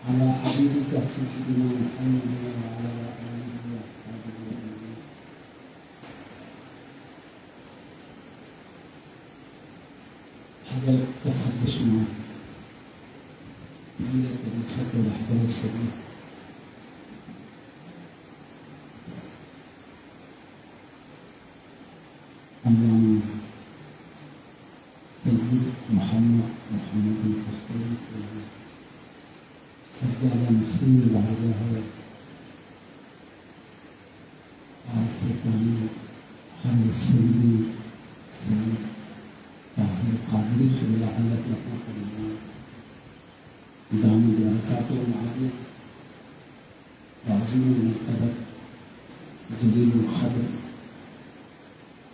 على حبيبك سيدنا محمد وعلى آله وصحبه أجمعين. حضرتك تقدس معنا بيدك بالخط والأحبال السبيل. اللهم سيد محمد التصوير سجل مسلم بعدها عاصفة حمد السيدي سيد طاهر القادري خلال علة رحمة الله دام بركاته العالية وعظيم المرتبة جليل الخبر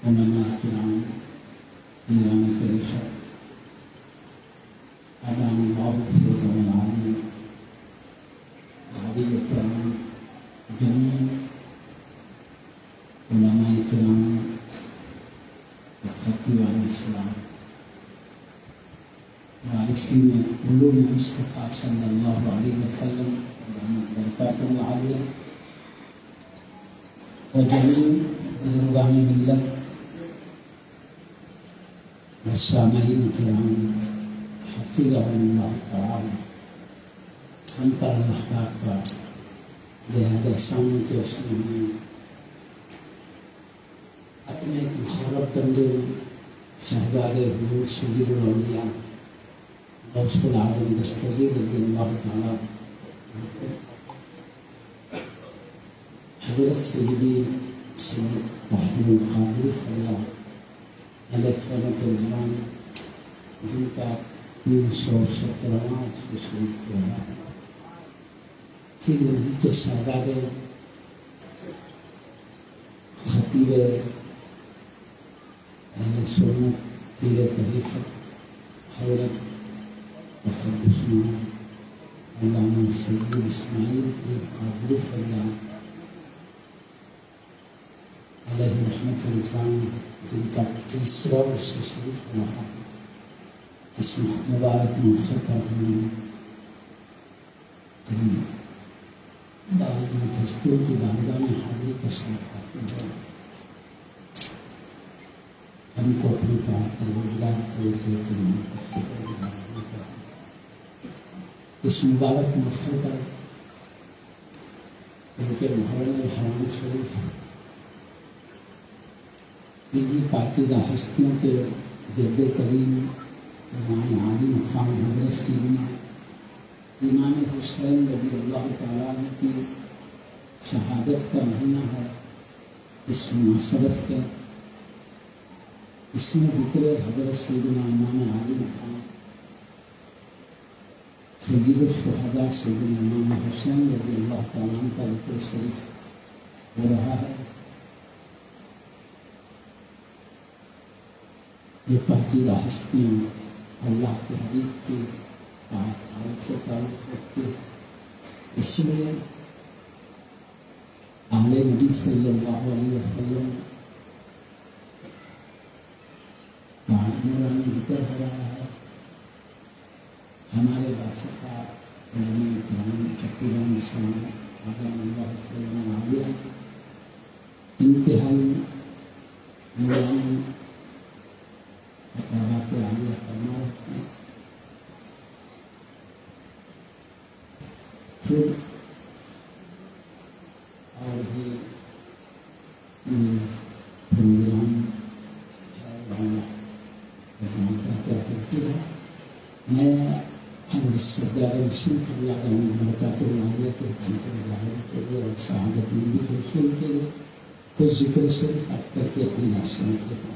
علماء الكرام نيران التاريخ أدام الله فوقهم العالية غالي الكرام جميع علماء الكرام والخطيب عليه السلام وارثين علوم المصطفى صلى الله عليه وسلم بركاته العالية وجميع بزرگان ملت والسامعين الكرام حفظهم الله تعالى انت الاحباب کا لہذا سامنے کے اسلام میں اپنے مخرب بندے شہزادے حضور سید الاولیاء غوث العالم دستگیر رضی اللہ تعالی حضرت سیدی سید طاہر القادری خلا علیہ رحمت رضوان جن کا 317واں سے شریف ہوا کہ ان کے شہزادے خطیب اہل سنت پیر طریقت حضرت تقدسنا علامہ سید اسماعیل قادری خلا علیہ رحمت رضوان جن کا 3 سے شریف ہوا اس مبارک موقع پر ہمیں بعض متحستوں کی بارگاہ میں حاضری کا شرف حاصل ہوا. ہم کو اپنے پاک پروردگار کے نام پر شکر گزار ہونا چاہیے. اس مبارک موقع پر ان کے محرم حرام شریف انہی پاکیزہ ہستیوں کے گرد کریم امام عالی مقام حضرت سیدنا امام حسین رضی اللہ تعالیٰ عنہ کی شہادت کا مہینہ ہے. اس مناسبت سے اس میں ذکر حضرت سیدنا امام عالی مقام سید الشہداء سیدنا امام حسین رضی اللہ تعالیٰ عنہ کا ذکر شریف ہو رہا ہے. یہ پاکیزہ ہستیاں اللہ کے حبیب کی پاک حالت سے تعلق رکھتی ہے. اس لیے آل نبی صلی اللہ علیہ وسلم کا نورانی ذکر ہو رہا ہے. ہمارے باشفا علماء کرام خطیبان اسلام اعظم اللہ صلی علیہ انتہائی نورانی خطابات عالیہ فرما رکھتے ہیں. پھر اور بھی پروگرام کیا کرتی ہے. میں حضرت سجاد نشین اللہ علیہ برکات العالیہ کے حکم کے مظاہرے کے لیے اور سعادت مندی کے حصول کے لیے کچھ ذکر شریف خاص کر کے اپنی ناسوں میں لکھا.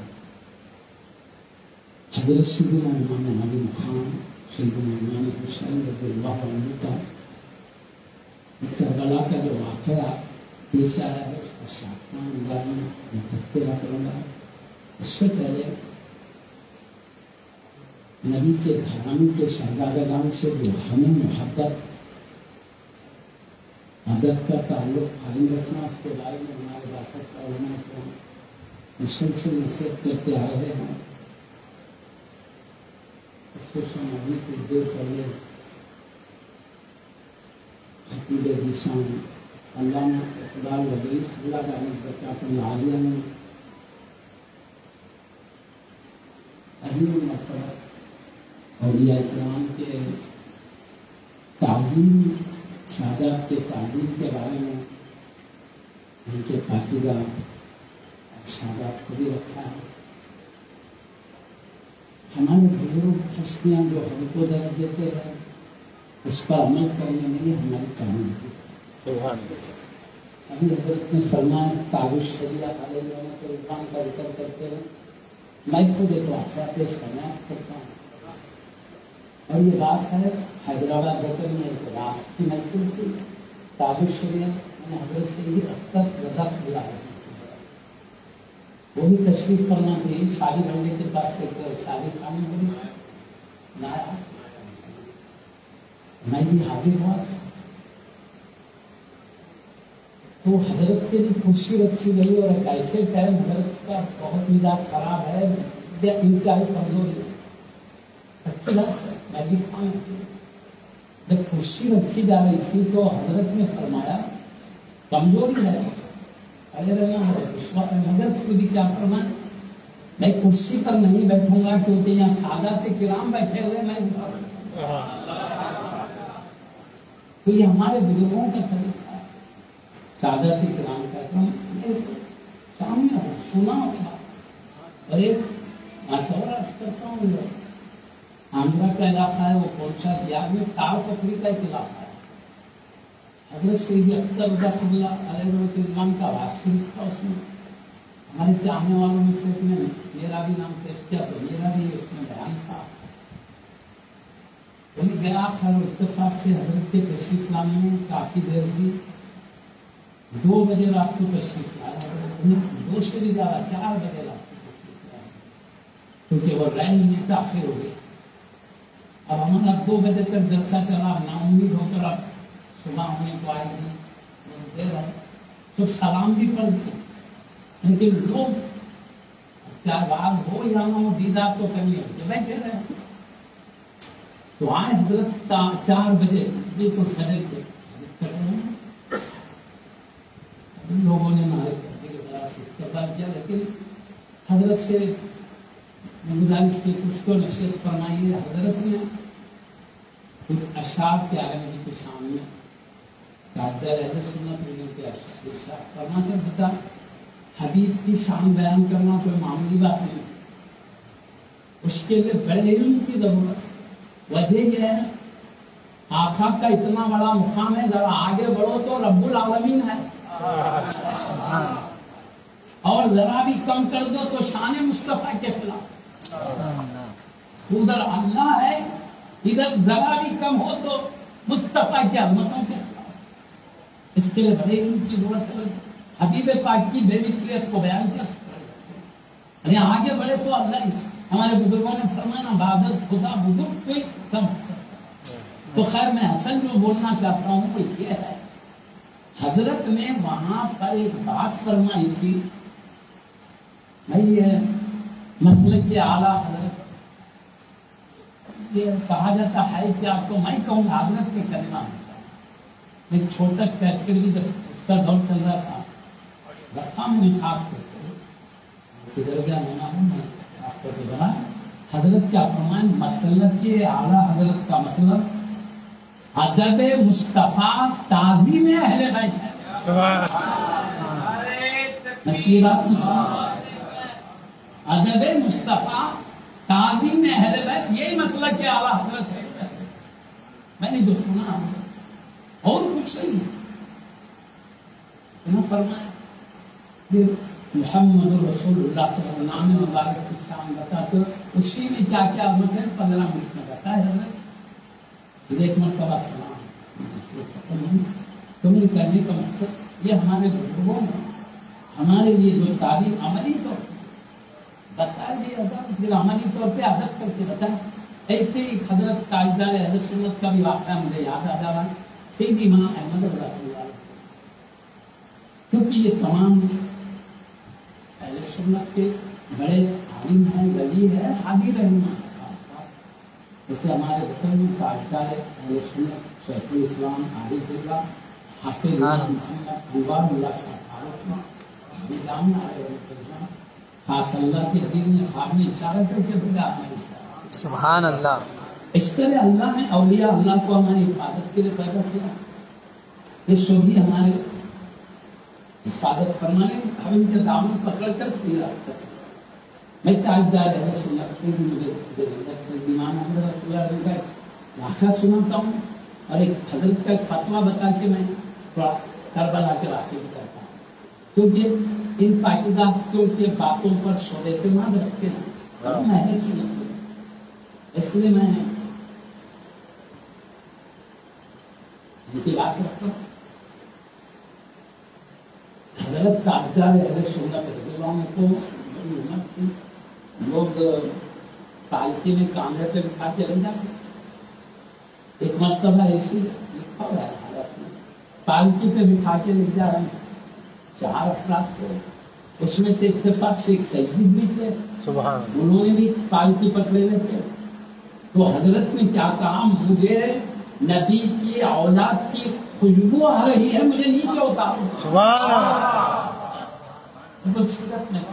حضرت سیدنا امام عالی مقام سیدنا امام حسین رضی اللہ عنہ کا کربلا کا جو واقعہ پیش آیا ہے اس کا 7واں انداز میں تذکرہ کروں گا. اس سے پہلے نبی کے گھرانے کے شہزادگان سے جو ہمیں محبت ادب کا تعلق قائم رکھنا اس کے بارے میں ہمارے باشفا علماء کو مسلسل نصیحت کرتے آ رہے ہیں. خصوصاً ابھی کچھ دیر پہلے خطیب ذیشان علامہ اقبال وزیر اللہ علیہ برکاتہ العالیہ نے عظیم مرتبہ اولیاء کرام کے تعظیم، سادات کے تعظیم کے بارے میں ان کے پاکیزہ سادات کو بھی رکھا ہے۔ ہمارے بزرگ ہستیاں جو ہم کو درس دیتے ہیں اس پر عمل کرنے میں ہی ہماری کامیابی ہے۔ ابھی حضرت نے فرمایا تعارف شریعت علیہ رحمۃ اللہ کا ذکر کرتے ہیں، میں خود ایک واقعہ پیش کرنا کرتا ہوں، اور یہ بات ہے حیدرآباد بکر میں ایک راس کی محفل تھی، تعارف شریعت میں حضرت سے یہ اختر رضا کھلا ہے، وہی تشریف فرما تھی شادی بنڈے کے پاس ایک شادی خانے بنی نایا، میں بھی حاضر ہوا تھا، تو حضرت کے لیے کرسی رکھی گئی اور ایک ایسے ٹائم حضرت کا بہت مزاج خراب ہے، انتہائی کمزوری ہے، اچھی بات ہے میں بھی کھاؤں۔ جب کرسی رکھی جا رہی تھی تو حضرت نے فرمایا کمزوری ہے ارے رہنا ہے، اس وقت حضرت کو بھی کیا فرمایا میں کرسی پر نہیں بیٹھوں گا کیونکہ یہاں سادات کرام بیٹھے ہوئے میں تو یہ ہمارے بزرگوں کا طریقہ ہے، سادات کرام کا سامنے سنا ہوگا۔ اور ایک ماتور عرض کرتا ہوں، آندھرا کا علاقہ ہے، وہ کون سا بہار میں تار پتھری کا ایک علاقہ ہے، حضرت سید اختر رضا اللہ علیہ وسلم کا آواز شریف تھا، اس میں ہمارے چاہنے والوں میں سے نے میرا بھی نام پیش کیا تو میرا بھی اس میں بیان تھا، وہی گیا خیر اتفاق سے حضرت کے تشریف لانے میں کافی دیر ہوئی، 2 بجے رات کو تشریف لایا، 2 سے بھی زیادہ 4 بجے رات کو تشریف لایا کیونکہ وہ لائن میں تاخیر ہو گئی۔ اب ہمارا 2 بجے تک جلسہ چلا، نا امید ہو کر اب صبح ہونے کو آئے گی دیر ہے تو سلام بھی پڑھ دیا، لیکن لوگ چاہے بات ہو یا نہ ہو دیدار تو کرنی ہوتی بیٹھے رہے، تو آئے حضرت 4 بجے بالکل فجر کے لوگوں نے نعرے کر دیے، بڑا استقبال کیا، لیکن حضرت سے گزارش کی کچھ تو نصیحت فرمائیے۔ حضرت نے کچھ اشعار پیارے نبی کے سامنے قاعدہ اہل سنت کے اشعار فرما کر بتا، حبیب کی شان بیان کرنا کوئی معمولی بات نہیں، اس کے لیے بڑے علم کی ضرورت ہے۔ وجہ یہ ہے آقا کا اتنا بڑا مقام ہے، ذرا آگے بڑھو تو رب العالمین ہے، اور ذرا بھی کم کر دو تو شان مصطفیٰ کے خلاف، ادھر اللہ ہے ادھر ذرا بھی کم ہو تو مصطفیٰ کی عظمتوں کے خلاف، اس کے لیے بڑے علم کی ضرورت ہے۔ حبیب پاک کی بے مثلیت کو بیان کیا ارے آگے بڑھے تو اللہ ہی، ہمارے بزرگوں نے فرمانا عبادت خدا بزرگ کوئی کم، تو خیر میں اصل جو بولنا چاہتا ہوں وہ یہ ہے، حضرت نے وہاں پر ایک بات فرمائی تھی، بھائی یہ مسلک کے اعلیٰ حضرت یہ کہا جاتا ہے کیا، تو میں کہوں گا حضرت کے کلمہ ایک چھوٹا کیسٹ بھی جب اس کا دور چل رہا تھا رکھا میں نے خواب کرتے کدھر گیا میں آپ کو بنا حضرت کیا فرمائیں، مسلک کے اعلیٰ حضرت کا مطلب ادب مصطفیٰ تعظیم اہل بیت ہے، ادب مصطفیٰ تعظیم اہل بیت یہی مسلک کے اعلیٰ حضرت ہے، میں نے جو سنا اور کچھ صحیح انہوں فرمایا کہ محمد رسول اللہ صلی اللہ علیہ وسلم مبارک کی شان بتاتے اسی میں کیا کیا عظمت ہے 15 منٹ میں بتایا ہے، ایک مرتبہ سلام تو میرے کہنے کا مقصد یہ ہمارے بزرگوں نے ہمارے لیے جو تعلیم عملی طور پر بتایا گیا پھر عملی طور پہ عادت کر کے بتایا، ایسے ہی حضرت قاعدہ اہل سنت کا بھی واقعہ مجھے یاد آ جا رہا ہے، سید امام احمد رضا اللہ کیونکہ یہ تمام اہل سنت کے بڑے عالم ہیں، ولی ہے، حاضر رہنما، جیسے ہمارے وطن میں تاجدار اہل سنت شیخ الاسلام عارف اللہ حافظ محمد انوار اللہ شاہ فاروق نظام علیہ خاص اللہ کے دین میں خواب میں اشارہ کر کے بھیجا ہمیں. سبحان اللہ. اس طرح اللہ نے اولیاء اللہ کو ہماری حفاظت کے لیے پیدا کیا. یہ سبھی ہمارے حفاظت فرمانے ہم ان کے دامن پکڑ کر سیرا کرتے. میں تاجدار اہل سنت سے مجھے امام احمد رسول اللہ کا واقعہ سناتا ہوں اور ایک حضرت کا ایک فتویٰ بتا کے میں تھوڑا کربلا کے راستے بھی کرتا ہوں. کیونکہ ان پاکیزاتوں کے باتوں پر سو اعتماد رکھتے ہیں میں اہل سنت، اس لیے میں ان کی بات رکھتا ہوں. حضرت تاجدار اہل سنت رضی اللہ عنہ کو بڑی ہمت تھی. لوگ پالکی میں کاندھے پہ بٹھا کے لے جاتے. ایک مرتبہ ایسی لکھا ہوا ہے حالت میں پالکی پہ بٹھا کے لے جا رہے ہیں. 4 افراد تھے، اس میں سے اتفاق سے ایک سید بھی تھے، انہوں نے بھی پالکی پکڑے ہوئے تھے. تو حضرت نے کیا کہا، مجھے نبی کی اولاد کی خوشبو آ رہی ہے، مجھے نیچے اتارو. سیرت میں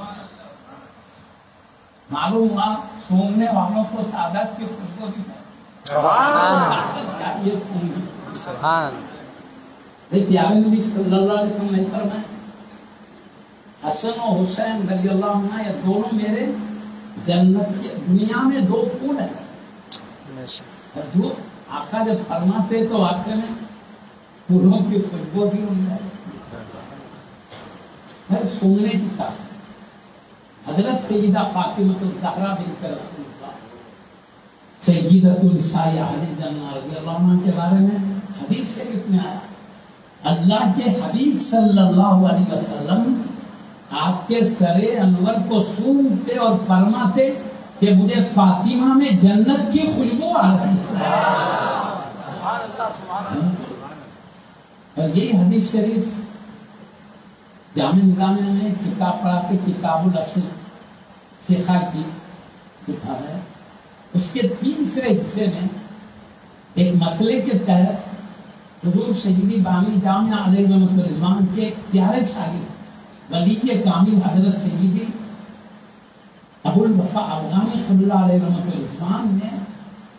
معلوم ہوا سونگنے والوں کو سعادت کی خوشبو بھی پیارے نبی صلی اللہ علیہ وسلم نے فرمایا حسن و حسین رضی اللہ عنہ یہ دونوں میرے جنت کے دنیا میں 2 پھول ہیں. جو آقا جب فرماتے تو آخر میں پھولوں کی خوشبو بھی ہو جائے. سونگنے کی طاقت. حضرت سیدہ فاطمہ الزہرا بنت رسول اللہ سیدۃ النساء اہل جنہ رضی اللہ عنہ کے بارے میں حدیث شریف میں آیا اللہ کے حبیب صلی اللہ علیہ وسلم آپ کے سر انور کو سونگتے اور فرماتے کہ مجھے فاطمہ میں جنت کی خوشبو آ رہی ہے. اور یہی حدیث شریف جامع نظامیہ میں کتاب پڑھاتے کتاب الاصل فقہ کی کتاب ہے. اس کے 3 حصے میں ایک مسئلے کے تحت حضور سیدی بانی جامعہ علیہ رحمۃ الرضوان کے پیارے شاگرد ولی کامل حضرت سیدی ابو الوفا افغانی صلی اللہ علیہ رحمۃ الرضوان نے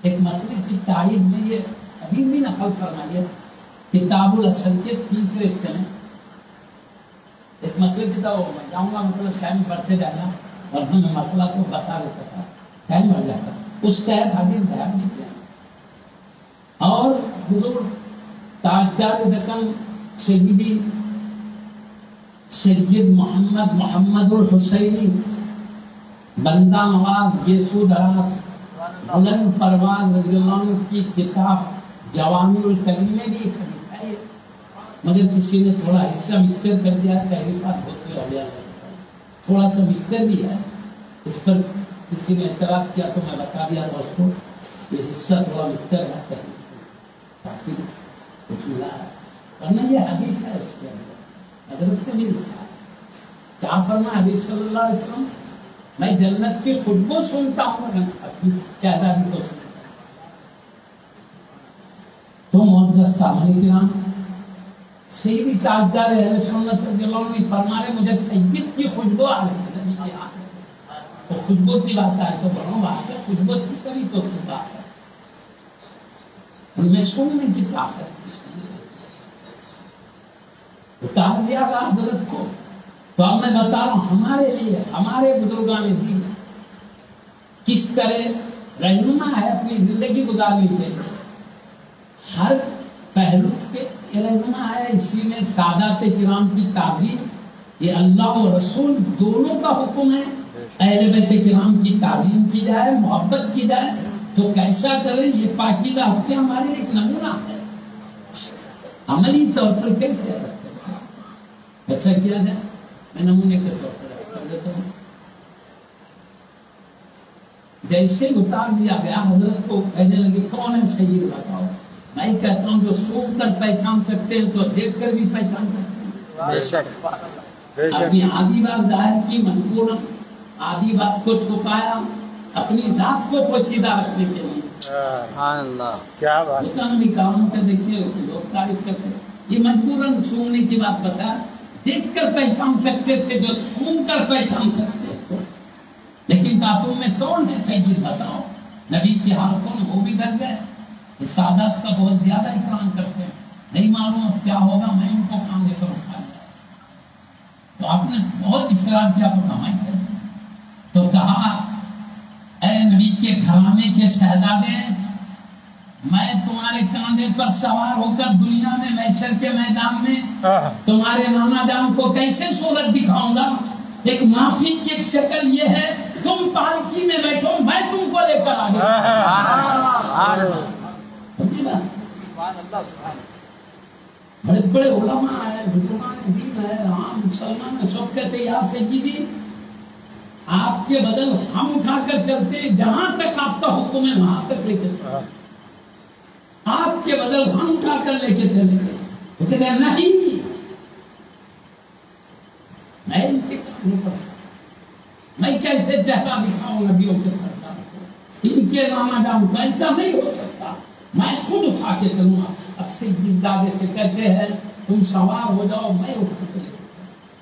ایک مسئلے کی تائید میں یہ حدیث بھی نقل فرمائی ہے. کتاب الاصل کے 3 حصے میں ایک مسئلے کی تو جاؤں گا مطلب ٹائم بڑھتے جانا اور ہم مسئلہ کو بتا دیتا تھا ٹائم بڑھ جاتا اس تحت حدیث بیان نہیں کیا. اور حضور تاجدار دکن سیدی سید محمد الحسینی بندہ نواز یسو دراز بلند پروان رضی اللہ عنہ کی کتاب جوامع الکلم میں بھی ایک حدیث ہے مگر کسی نے تھوڑا حصہ مکسچر کر دیا. تحریفات ہوتے ہوئے تھوڑا سا مکسچر بھی ہے. اس پر کسی نے اعتراض کیا تو میں بتا دیا تھا اس کو یہ حصہ تھوڑا مکسچر ہے تاکہ کچھ ملا ہے ورنہ یہ حدیث ہے. اس کے اندر حضرت نے بھی لکھا کیا فرمایا حبیب صلی اللہ علیہ وسلم میں جنت کی خوشبو سنتا ہوں اپنی شہزادی کو سنتا ہوں. تو معزز سامعین کرام سیدی تاجدار اہل سنت رضی اللہ عنہ فرما رہے مجھے سید کی خوشبو آ رہی ہے. نبی کے ہاتھ تو خوشبو کی بات ہے تو بڑھوں بات ہے خوشبو کی کبھی تو سنتا ہے ان میں سننے کی طاقت اتار دیا گا حضرت کو. تو اب میں بتا رہا ہوں ہمارے لیے ہمارے بزرگان دین کس طرح رہنما ہے اپنی زندگی گزارنے کے لیے. ہر پہلو پہ رہنما ہے. اسی میں سادات کرام کی تعظیم یہ اللہ و رسول دونوں کا حکم ہے. اہل بیت کرام کی تعظیم کی جائے محبت کی جائے تو کیسا کریں یہ پاکیزہ ہفتے ہمارے ایک نمونہ ہے. عملی طور پر کیسے اچھا کیا جائے میں نمونے کے طور پر کر دیتا ہوں. جیسے اتار دیا گیا حضرت کو کہنے لگے کون ہے سید بتاؤ. میں کہتا ہوں جو سن کر پہچان سکتے ہیں تو دیکھ کر بھی پہچان سکتے ہیں. اپنی آدھی بات ظاہر کی منقورا آدھی بات کو چھپایا اپنی ذات کو پوشیدہ رکھنے کے لیے. سبحان اللہ، کیا بات. کام بھی کاموں کے دیکھیے لوگ تعریف کرتے ہیں. یہ مجبوراً سننے کی بات بتا، دیکھ کر پہچان سکتے تھے جو سن کر پہچان سکتے تو، لیکن کاتوں میں کون ہے سید بتاؤ؟ نبی کی حالتوں میں وہ بھی ڈر گئے. یہ سادات کا بہت زیادہ اکرام کرتے ہیں، نہیں معلوم اب کیا ہوگا، میں ان کو کام لے کر اٹھا لیا. تو آپ نے بہت اصرار کیا تو کہاں سے، تو کہا اے نبی کے گھرانے کے شہزادے، میں تمہارے کاندھے پر سوار ہو کر دنیا میں محشر کے میدان میں تمہارے نانا جان کو کیسے صورت دکھاؤں گا؟ ایک معافی کی ایک شکل یہ ہے، تم پالکی میں بیٹھو، میں تم کو لے کر آگے. بڑے بڑے علماء ہیں، بزرگان دین ہے، عام مسلمان ہیں، سب کہتے ہیں یا سیدی آپ کے بدل ہم اٹھا کر چلتے ہیں، جہاں تک آپ کا حکم ہے وہاں تک لے کے چلتے، آپ کے بدل ہم اٹھا کر لے کے چلیں گے. وہ کہتے ہیں نہیں، میں ان کے کام نہیں کر سکتا، میں کیسے چہرہ دکھاؤں نبیوں کے سردار کو، ان کے نانا جان کا ایسا نہیں ہو سکتا، میں خود اٹھا کے چلوں گا. اب سیدزادے سے کہتے ہیں تم سوار ہو جاؤ، میں اٹھا کے لے کے.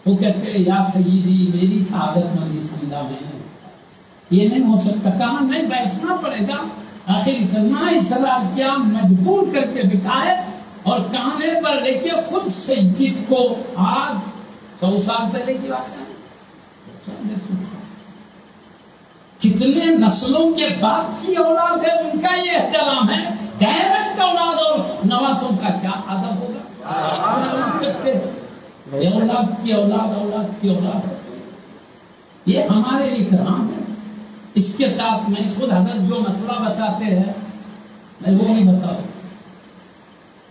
وہ کہتے ہیں یا سیدی میری سعادت مندی سمجھا میں نے، یہ نہیں ہو سکتا. کہاں نہیں، بیٹھنا پڑے گا. آخر اتنا اصرار کیا، مجبور کر کے بٹھائے اور کاندھے پر لے کے خود سید کو آج 100 سال پہلے کی بات ہے، کتنے نسلوں کے بعد کی اولاد ہے، ان کا یہ احترام ہے. ڈائریکٹ اولاد اور نوازوں کا کیا ادب ہوگا؟ اولاد کی اولاد، اولاد کی اولاد، یہ ہمارے لیے کرام ہے. اس کے ساتھ میں خود حضرت جو مسئلہ بتاتے ہیں میں وہ نہیں بتاؤں.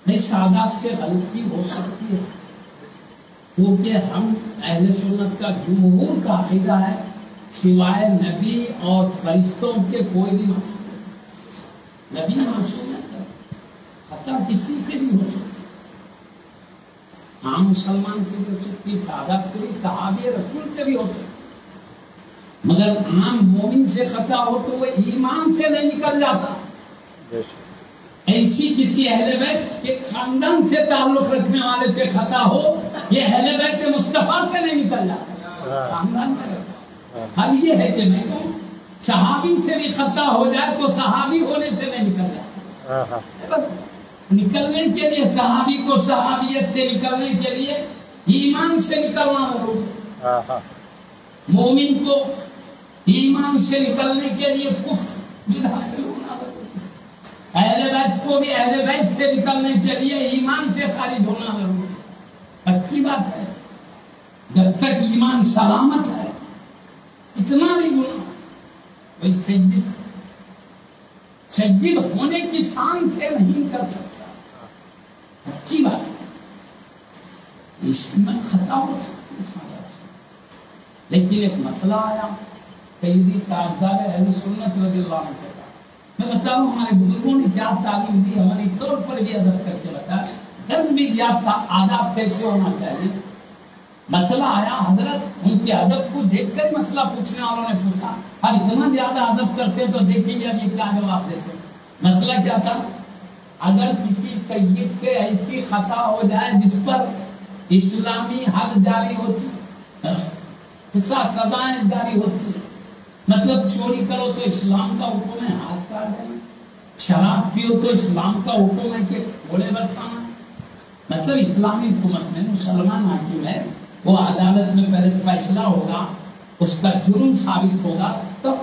نہیں، سادات سے غلطی ہو سکتی ہے، کیونکہ ہم اہل سنت کا جمہور کا عقیدہ ہے سوائے نبی اور فرشتوں کے کوئی بھی معصوم نہیں. نبی معصوم ہے، خطا کسی سے بھی ہو سکتی، عام مسلمان سے بھی ہو سکتی، سادات سے بھی، صحابی رسول سے بھی ہو سکتی، مگر عام مومن سے خطا ہو تو وہ ایمان سے نہیں نکل جاتا. ایسی کسی اہل بیت کے خاندان سے تعلق رکھنے والے سے خطا ہو، یہ اہل بیت مصطفیٰ سے نہیں نکل جاتا، خاندان میں رہتا. حد یہ ہے کہ میں کہوں صحابی سے بھی خطا ہو جائے تو صحابی ہونے سے نہیں نکل جاتا. نکلنے کے لیے صحابی کو صحابیت سے نکلنے کے لیے ایمان سے نکلنا ضروری ہے. مومن کو ایمان سے نکلنے کے لیے کفر میں داخل ہونا ضروری ہے. اہل بیت کو بھی اہل بیت سے نکلنے کے لیے ایمان سے خارج ہونا ضروری ہے. اچھی بات ہے، جب تک ایمان سلامت ہے اتنا بھی گناہ کوئی سجد ہونے کی شان سے نہیں کر سکتا. اچھی بات ہے، اس میں خطا ہو سکتی ہے، لیکن ایک مسئلہ آیا سیدی تاجدار اہل سنت رضی اللہ عنہ کا. میں بتاؤں ہمارے بزرگوں نے کیا تعلیم دی، ہماری طور پر بھی ادب کر کے بتایا، درد بھی دیا تھا آداب کیسے ہونا چاہیے. مسئلہ آیا، حضرت ان کے ادب کو دیکھ کر مسئلہ پوچھنے والوں نے پوچھا، اب اتنا زیادہ ادب کرتے تو دیکھیں گے اب یہ کیا جواب دیتے. مسئلہ کیا تھا؟ اگر کسی سید سے ایسی خطا ہو جائے جس پر اسلامی حد جاری ہوتی، سزائیں جاری ہوتی ہے، مطلب چوری کرو تو اسلام کا حکم ہے ہاتھ کاٹ دینا، شراب پیو تو اسلام کا حکم ہے کہ گھوڑے برسانا. مطلب اسلامی حکومت میں مسلمان حاکم ہے، وہ عدالت میں پہلے فیصلہ ہوگا، اس کا جرم ثابت ہوگا، تب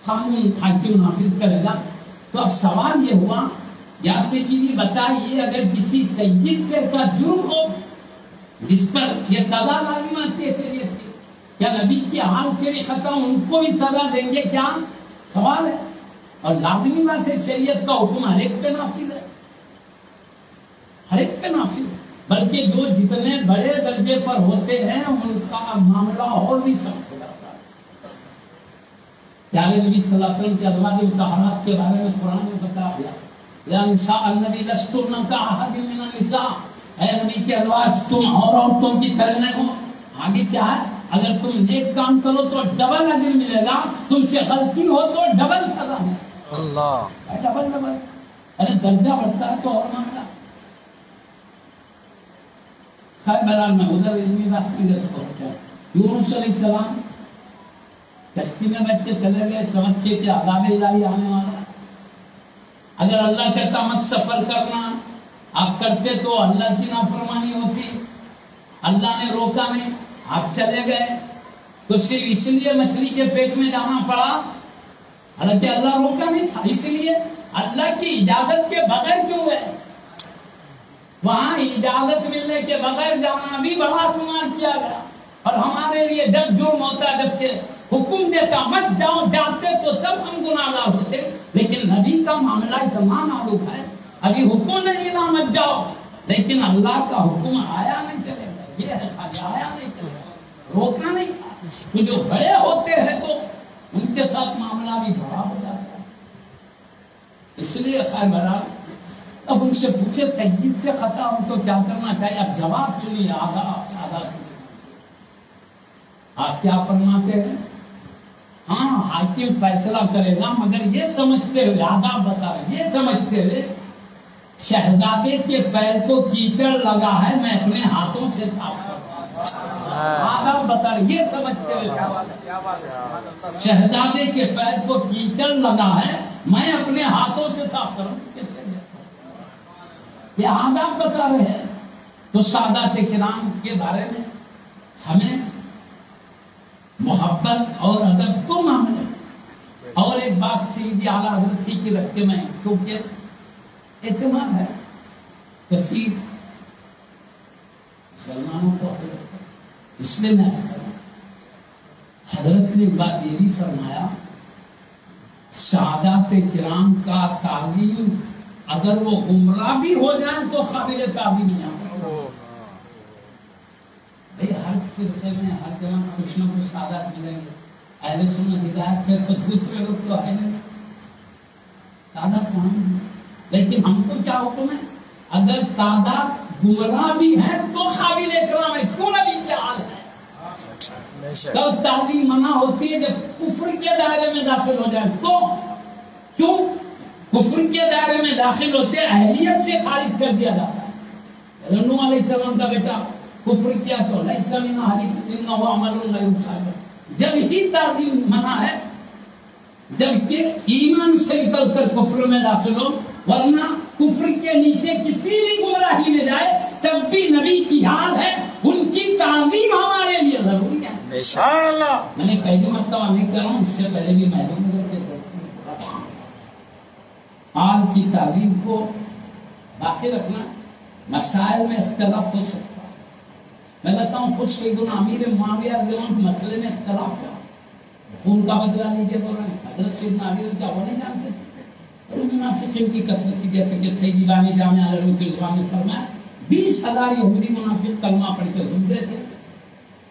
قانون حاکم نافذ کرے گا. تو اب سوال یہ ہوا، یا سے بتائیے اگر کسی سید سے کا جرم ہو جس پر یہ سزا لازم آتی ہے شریعت کی، کیا نبی کی حال سے بھی خطا ان کو بھی سزا دیں گے؟ کیا سوال ہے. اور لازمی بات ہے شریعت کا حکم ہر ایک پہ نافذ ہے، ہر ایک پہ نافذ ہے، بلکہ جو جتنے بڑے درجے پر ہوتے ہیں ان کا معاملہ اور بھی سخت ہو جاتا ہے. پیارے نبی صلی اللہ علیہ وسلم کے ازواج مطہرات کے بارے میں قرآن نے بتا دیا، یا نساء النبی لستن کاحد من النساء، اے نبی کے ازواج تم اور عورتوں کی طرح نہ ہو. آگے کیا ہے؟ اگر تم نیک کام کرو تو ڈبل اجر ملے گا، تم سے غلطی ہو تو ڈبل سزا ہے. اللہ ڈبل ڈبل. ارے درجہ بڑھتا ہے تو اور معاملہ. خیر بہرحال میں ادھر علمی بات کی تو پہنچا. یونس علیہ السلام کشتی میں بیٹھ کے چلے گئے, سمجھے کہ عذاب الہی آنے والا. اگر اللہ کہتا مت سفر کرنا, آپ کرتے تو اللہ کی نافرمانی ہوتی. اللہ نے روکا نہیں, آپ چلے گئے تو صرف اس لیے مچھلی کے پیٹ میں جانا پڑا, حالانکہ اللہ روکا نہیں تھا. اس لیے اللہ کی اجازت کے بغیر کیوں ہے؟ وہاں اجازت ملنے کے بغیر جانا بھی بڑا گناہ کیا گیا. اور ہمارے لیے جب جرم ہوتا ہے, جبکہ حکم دیتا مت جاؤ, جاتے تو تب ہم گناہگار ہوتے. لیکن نبی کا معاملہ اتنا نازک ہے, ابھی حکم نہیں ملا مت جاؤ, لیکن اللہ کا حکم آیا نہیں چلے گا. یہ ہے خالی آیا نہیں چلے گا, روکنا نہیں تھا. تو جو بڑے ہوتے ہیں تو ان کے ساتھ معاملہ بھی بڑا ہو جاتا ہے. اس لیے خیر بہرحال اب ان سے پوچھے سید سے خطا ہو تو کیا کرنا چاہیے؟ اب جواب سنیے آداب سادہ. آپ کیا فرماتے ہیں؟ ہاں حاکم فیصلہ کرے گا, مگر یہ سمجھتے ہوئے, آداب بتا رہے, یہ سمجھتے ہوئے شہزادے کے پیر کو کیچڑ لگا ہے, میں اپنے ہاتھوں سے صاف کروں. آداب بتا رہے, یہ سمجھتے ہوئے شہزادے کے پیر کو کیچڑ لگا ہے, میں اپنے ہاتھوں سے صاف کروں. یہ آداب بتا رہے ہیں. تو سادات کرام کے بارے میں ہمیں محبت اور ادب تو معاملے. اور ایک بات سیدھی اعلیٰ حضرت کی رکھ کے میں, کیونکہ اعتماد ہے کثیر مسلمانوں کو حضرت, اس لیے میں حضرت نے بات یہ بھی فرمایا, سادات کرام کا تعظیم اگر وہ گمراہ بھی ہو جائیں تو قابل تعظیم نہیں آتا. ہر فرقے میں ہر جگہ کچھ نہ کچھ سادات ملیں گے. اہل سنت ہدایت پہ تو دوسرے لوگ تو ہے نہیں, سادات وہاں نہیں. لیکن ہم کو کیا حکم ہے؟ اگر سادات گمراہ بھی ہیں تو قابل اکرام ہے. کیوں نبی کیا حال ہے؟ کب تعظیم منع ہوتی ہے؟ جب کفر کے دائرے میں داخل ہو جائے تو. کیوں کفر کے دائرے میں داخل ہوتے اہلیت سے خارج کر دیا جاتا ہے. نوح علیہ السلام کا بیٹا کفر کیا تو لیس من اہلک انہ عمل غیر صالح. جب ہی تعظیم منع ہے جبکہ ایمان سے نکل کر کفر میں داخل ہو, ورنہ کفر کے نیچے کسی بھی گمراہی میں جائے تب بھی نبی کی حال ہے, ان کی تعظیم ہمارے لیے ضروری ہے. سبحان اللہ. میں نے پہلی مرتبہ نہیں کر رہا ہوں, اس سے پہلے بھی محروم کر کے آل کی تعظیم کو باقی رکھنا. مسائل میں اختلاف ہو سکتا ہے. میں کہتا ہوں خود سیدنا امیر معاویہ رضی اللہ عنہ کے مسئلے میں اختلاف ہوا, خون کا بدلہ لیجیے بول رہے ہیں. حضرت سیدنا علی کیا وہ نہیں جانتے تھے؟ اور منافقین کی کثرت تھی, جیسے کہ سیدی بانی جامعہ علوم کی زبان میں فرمایا 20,000 یہودی منافق کلمہ پڑھ کے گھوم گئے تھے,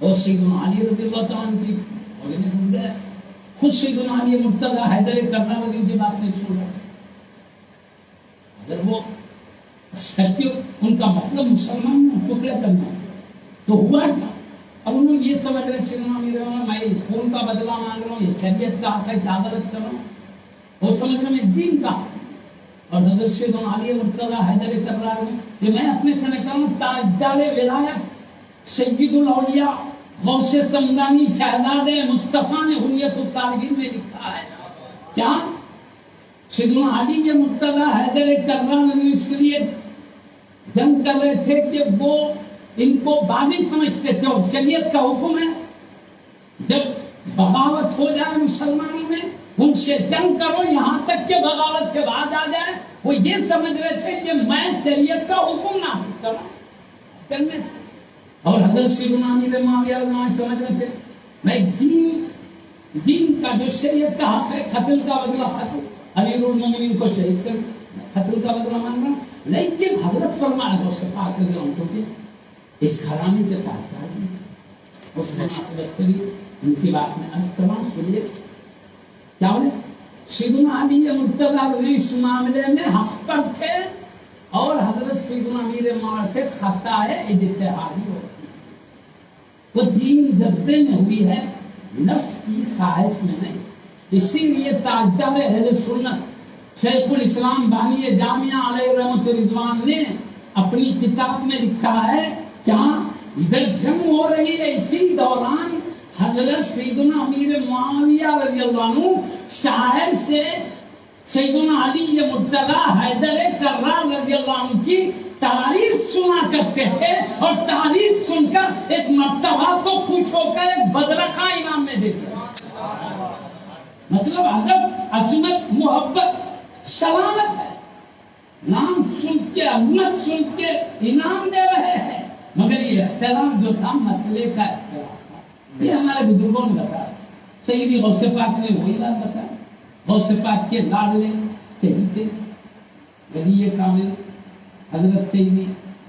اور سیدنا علی رضی اللہ عنہ کی اور میں گھوم گئے. خود سیدنا علی مرتضی حیدر کرناوی کی بات نہیں سن رہے تھے. اگر وہ سچے ان کا مطلب مسلمان میں ٹکڑے کرنا تو ہوا کیا؟ اب انہوں یہ سمجھ رہے سیدنا امیر میں خون کا بدلہ مانگ رہا ہوں, یہ شریعت کا آسا عدالت کر رہا ہوں, وہ سمجھ رہے میں دین کا. اور حضرت سیدنا علی مرتضی حیدر کر رہا ہوں کہ میں اپنے سے نہ کروں. تاجدار ولایت سید الاولیاء غوث سمدانی شہزاد مصطفیٰ نے حلیت الطالبین میں لکھا ہے. کیا سیدنا علی کے مرتضی حیدر کررار نے اس لیے جنگ کر رہے تھے کہ وہ ان کو باغی سمجھتے تھے, اور شریعت کا حکم ہے جب بغاوت ہو جائے مسلمانوں میں ان سے جنگ کرو یہاں تک کہ بغاوت سے بعد آ جائے. وہ یہ سمجھ رہے تھے کہ میں شریعت کا حکم نافذ کروں. اور حضرت سیدنا امیر معاویہ سمجھ رہے تھے میں دین کا جو شریعت کا حق ہے قتل کا بدلہ قتل, امیر المومنین کو شہید کر قتل کا بدلہ مانگ رہا ہوں. لیکن حضرت فرمایا وہ سے پاک کر ان کو کہ اس گھرانے کے تاجدار اس مناسبت سے بھی ان کی بات میں عرض کرنا سنیے کیا بولے. سیدنا علی مرتضی اس معاملے میں حق پر تھے اور حضرت سیدنا امیر معاویہ تھے خطا ہے اجتہادی ہو. وہ دین جذبے میں ہوئی ہے, نفس کی خواہش میں نہیں. اسی لیے تاجدار اہل سنت شیخ الاسلام بانی جامعہ علیہ رحمت رضوان نے اپنی کتاب میں لکھا ہے کیا ادھر جنگ ہو رہی ہے، اسی دوران حضرت سیدنا امیر معاویہ رضی اللہ عنہ شاعر سے سیدنا علی مرتضی حیدر کرار رضی اللہ عنہ کی تعریف سنا کرتے تھے، اور تعریف سن کر ایک مرتبہ تو خوش ہو کر ایک بدرخہ انعام میں دیتے، مطلب ادب عظمت محبت سلامت ہے، نام سن کے عظمت سن کے انعام دے رہے ہیں، مگر یہ اختلاف جو تھا مسئلے کا اختلاف تھا، یہ ہمارے بزرگوں نے بتایا، سیدی غوث پاک نے وہی بات بتایا، غوث پاک کے لاڈلے شہید تھے ولی کامل حضرت سیدی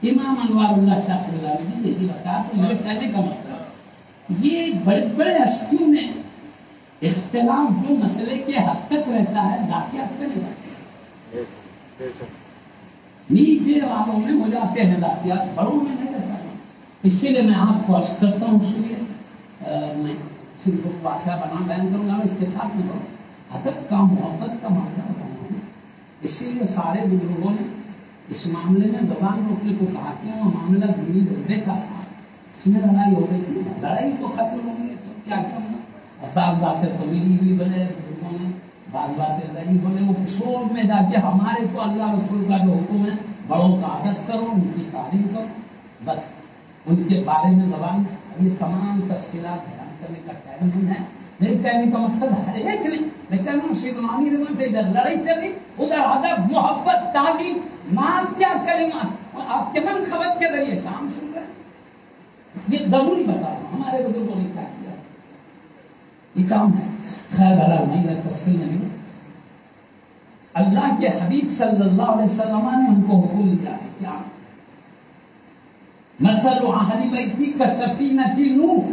امام انوار اللہ شاہ فیضانی نے یہی بتایا۔ تو میرے کہنے کا مطلب یہ بڑے بڑے ہستیوں میں اختلاف جو مسئلے کے حد تک رہتا ہے باقی حد تک نہیں رہتا، نیچے والوں میں ہو جاتے ہیں ذاتیات، بڑوں میں نہیں رہتا۔ اسی لیے میں آپ کو عرض کرتا ہوں، اس لیے میں صرف واقعہ بنا بیان کروں گا، اس کے ساتھ میں ادب کا محبت کا معاملہ بتانا ہے۔ اسی لیے سارے بزرگوں نے اس معاملے میں زبان روکنے کو کہا کہ وہ معاملہ دینی درجے کا تھا، اس میں لڑائی ہو رہی تھی، لڑائی تو ختم ہو گئی، تو کیا کرنا، بعض باتیں تو میری بھی بنے بزرگوں نے، بعض باتیں نہیں بولے، وہ شور میں جا کے ہمارے تو اللہ رسول کا جو حکم ہے بڑوں کا ادب کرو، ان کی تعریف کرو، بس ان کے بارے میں زبان، یہ تمام تفصیلات بیان کرنے کا ٹائم نہیں ہے۔ میرے کہنے کا مقصد ہے ایک نہیں، میں کہہ رہا ہوں سیدنا امیر رحمت سے ادھر لڑائی چل رہی، ادھر ادب محبت تعلیم مان کیا کلمات آپ کے من خبر کے ذریعے شام سن رہے ہیں، یہ ضروری بتا رہا ہوں ہمارے بزرگوں نے کیا کیا، یہ کام ہے۔ خیر بھلا نہیں تفصیل نہیں، اللہ کے حبیب صلی اللہ علیہ وسلم نے ہم کو حکم دیا ہے کیا، مثل اہل بیتی کسفینۃ نوح،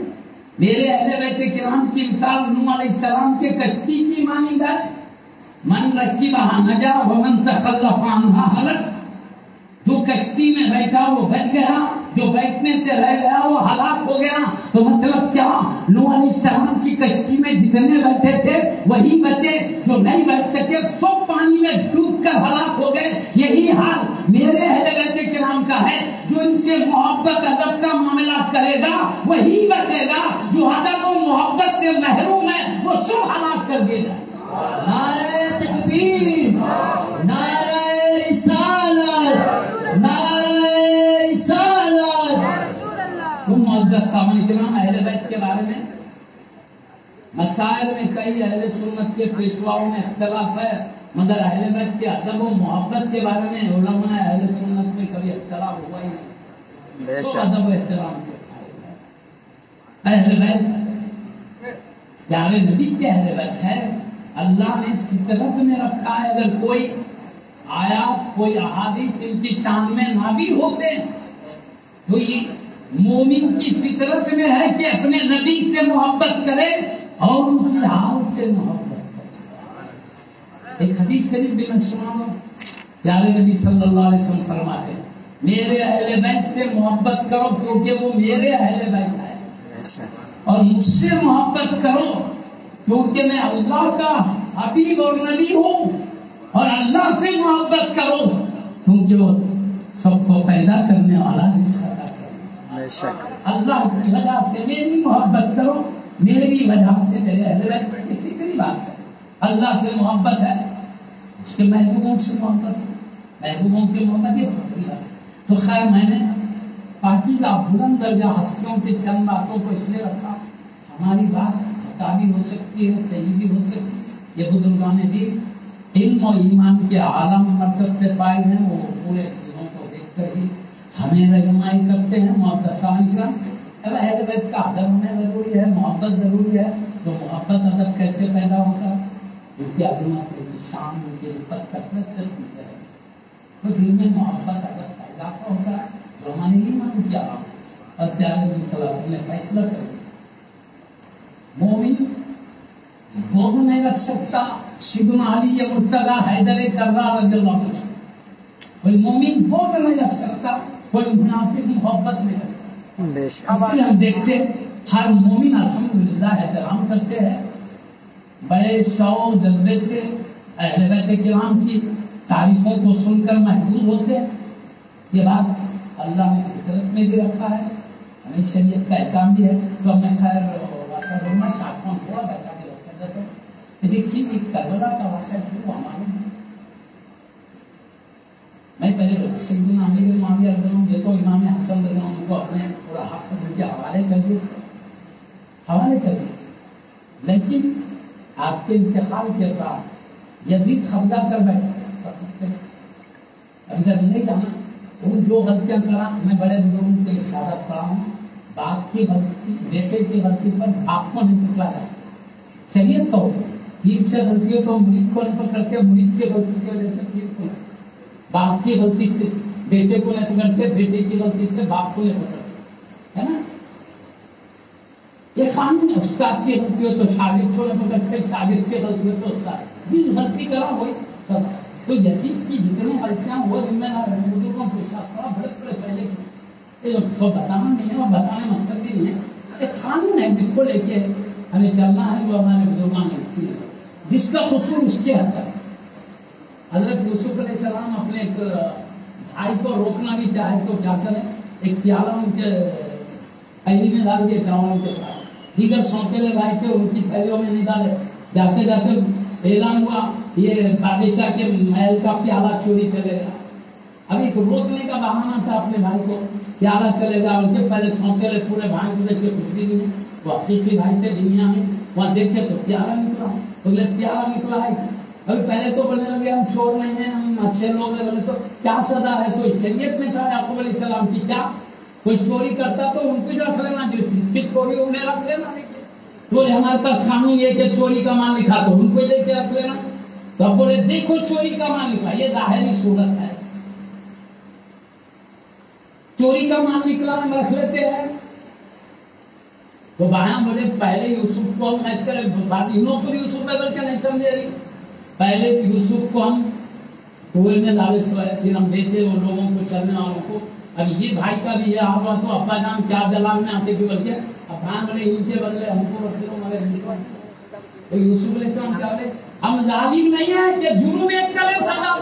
میرے اہل بیت کرام کی مثال نوح علیہ السلام کے کشتی کی مانند ہے، من رکبھا نجا ومن تخلف عنہا ہلک، جو کشتی میں بیٹھا وہ بچ گیا، جو بیٹھنے سے رہ گیا وہ ہلاک ہو گیا۔ تو مطلب کیا، نوح علیہ السلام کی کشتی میں جتنے بیٹھے تھے وہی بچے، جو نہیں بیٹھ سکے سب پانی میں ڈوب کر ہلاک ہو گئے۔ یہی حال میرے اہل بیت کرام کا ہے، جو ان سے محبت ادب کا معاملہ کرے گا وہی بچے گا، جو ادب و محبت سے محروم ہے وہ سب ہلاک کر دے گا۔ نعرہ تکبیر، نعرہ رسالت، نعرہ رسالت۔ تم معزز سامعین کرام، اہل بیت کے بارے میں مسائل میں کئی اہل سنت کے پیشواؤں میں اختلاف ہے، مگر اہل بیت کے ادب و محبت کے بارے میں علماء اہل سنت میں کبھی اختلاف ہوا ہی نہیں۔ تو ادب و احترام کے اہل بیت پیارے نبی کے اہل بیت ہے، اللہ نے فطرت میں رکھا ہے۔ اگر کوئی آیات کوئی احادیث ان کی شان میں نہ بھی ہوتے تو یہ مومن کی فطرت میں ہے کہ اپنے نبی سے محبت کرے اور ان کی حال سے محبت کرے۔ ایک حدیث شریف بھی میں سناؤں، پیارے نبی صلی اللہ علیہ وسلم فرماتے ہیں میرے اہل بیت سے محبت کرو کیونکہ وہ میرے اہل بیت ہے، اور ان سے محبت کرو کیونکہ میں اللہ کا حبیب اور نبی ہوں، اور اللہ سے محبت کرو کیونکہ وہ سب کو پیدا کرنے والا رزق عطا کرنے والا۔ اللہ کی وجہ سے میری محبت کرو، میری وجہ سے میرے اہل بیت، یہ فطری بات ہے۔ اللہ سے محبت ہے، اس کے محبوبوں سے محبت ہے، محبوبوں کی محبت یہ فطری بات ہے۔ تو خیر میں نے پاکیزہ بلند درجہ ہستیوں کے چند باتوں کو اس لیے رکھا، ہماری بات خطا بھی ہو سکتی ہے، صحیح بھی ہو سکتی ہے۔ یہ بزرگان دین علم و ایمان کے عالم مقدس فائد ہیں، وہ پورے چیزوں کو دیکھ کر ہی ہمیں رہنمائی کرتے ہیں۔ معزز سامعین کرام، اب اہل بیت کا ادب ہمیں ضروری ہے، محبت ضروری ہے۔ تو محبت ادب کیسے پیدا ہوتا ہے؟ ان کی عظمت، ان کی شان، ان کی عزت کثرت سے سنتے ہیں تو دل میں محبت ادب کا اضافہ ہوتا ہے، جو ہمارے ایمان کی علامت۔ اور پیارے نبی صلی اللہ علیہ وسلم نے فیصلہ کر دیا مومن بغض نہیں رکھ سکتا سیدنا علی مرتضی حیدر کرار رضی اللہ عنہ، کوئی مومن بغض نہیں رکھ سکتا، کوئی منافق محبت نہیں رکھ سکتا۔ اس لیے ہم دیکھتے ہر مومن الحمدللہ احترام کرتے ہیں، بڑے شوق جذبے سے اہل بیت کرام کی تعریفوں کو سن کر محظوظ ہوتے ہیں. یہ بات اللہ نے فطرت میں بھی رکھا ہے, ہمیں شریعت کا احکام بھی ہے. تو میں خیر شاخوں تھوڑا بیٹھا کے رکھا جاتا ہے. دیکھیے ایک کربلا کا واقعہ جو ہمارے میں پہلے سیدنا امیر معاویہ رضی اللہ عنہ یہ تو امام حسن رضی اللہ عنہ کو اپنے پورا حق کے حوالے کر دیے تھے. لیکن آپ کے انتقال کے بعد یزید خفدہ کر بیٹھے. ابھی تک نہیں جانا ان جو غلطیاں کرا, میں بڑے بزرگوں کے ارشادات پڑھا ہوں. باپ کی غلطی بیٹے کی غلطی پر باپ کو نہیں پکڑا جاتا. شریعت کا ہوتا پیر سے غلطی ہے تو مرید کو نہیں پکڑتے, مرید کی غلطی کی وجہ سے پیر کو, باپ کی غلطی سے بیٹے کو نہیں پکڑتے, بیٹے کی غلطی سے باپ کو نہیں پکڑتے, ہے نا. یہ قانون ہے. استاد کی غلطی ہو تو شاگرد کو نہیں پکڑتے, شاگرد کی غلطی ہو تو استاد. جس غلطی کرا وہی سب. تو یزید کی جتنی غلطیاں وہ ذمہ دار ہیں. بزرگوں کو ساتھ پڑا بڑے بڑے پہلے یہ تو بتانا نہیں ہے اور بتانے مقصد بھی نہیں ہے. ایک قانون ہے جس کو لے کے ہمیں چلنا ہے, وہ ہمارے بزرگوں نے لکھی ہے, جس کا قصور اس کے حد تک. حضرت یوسف علیہ السلام اپنے ایک بھائی کو روکنا بھی چاہے تو کیا کریں, ایک پیالہ ان کے تھیلی میں ڈال دیا چاول کے ساتھ. دیگر سونکے لائے تھے ان کی تھیلیوں میں نہیں ڈالے. جاتے جاتے اعلان ہوا یہ بادشاہ کے محل کا پیالہ چوری چلے گا. ابھی روکنے کا بہانہ تھا اپنے بھائی کو, پیالہ چلے گا. ان کے پہلے سونکے پورے بھائی کو دیکھے کچھ بھی نہیں, وہ حقیقی بھائی تھے دنیا میں. وہاں دیکھے تو پیالہ نکلا, بولے پیالہ نکلا ہے. ابھی پہلے تو بولنے لگے ہم چور نہیں ہیں, ہم اچھے لوگ ہیں. بولے تو کیا سزا ہے؟ تو شریعت میں تھا یعقوب علیہ السلام کی, کیا کوئی چوری کرتا تو ان کو رکھ لینا, جو جس کی چوری انہیں رکھ لینا. تو ہمارے پاس قانون یہ کہ چوری کا مال لکھا تو ان کو لے کے رکھ لینا. تو اب بولے دیکھو چوری کا مال نکلا, یہ ظاہری صورت ہے. چوری کا مال نکلا ہم رکھ لیتے ہیں. تو وہاں بولے پہلے یوسف کو ہم یوسف میں بلکہ نہیں سمجھے رہی. پہلے یوسف کو ہم کنویں میں ڈالے سوائے, پھر ہم دیتے وہ لوگوں کو, چلنے والوں کو. اب یہ بھائی کا بھی یہ حال ہوا تو ابا جان کیا دلال میں آتے کہ بلکہ اب بھان بولے ان کے بدلے ہم کو رکھ لو ہمارے بلکہ. تو یوسف علیہ السلام کیا بولے, ہم ظالم نہیں ہیں کہ جرم ایک کرے سارا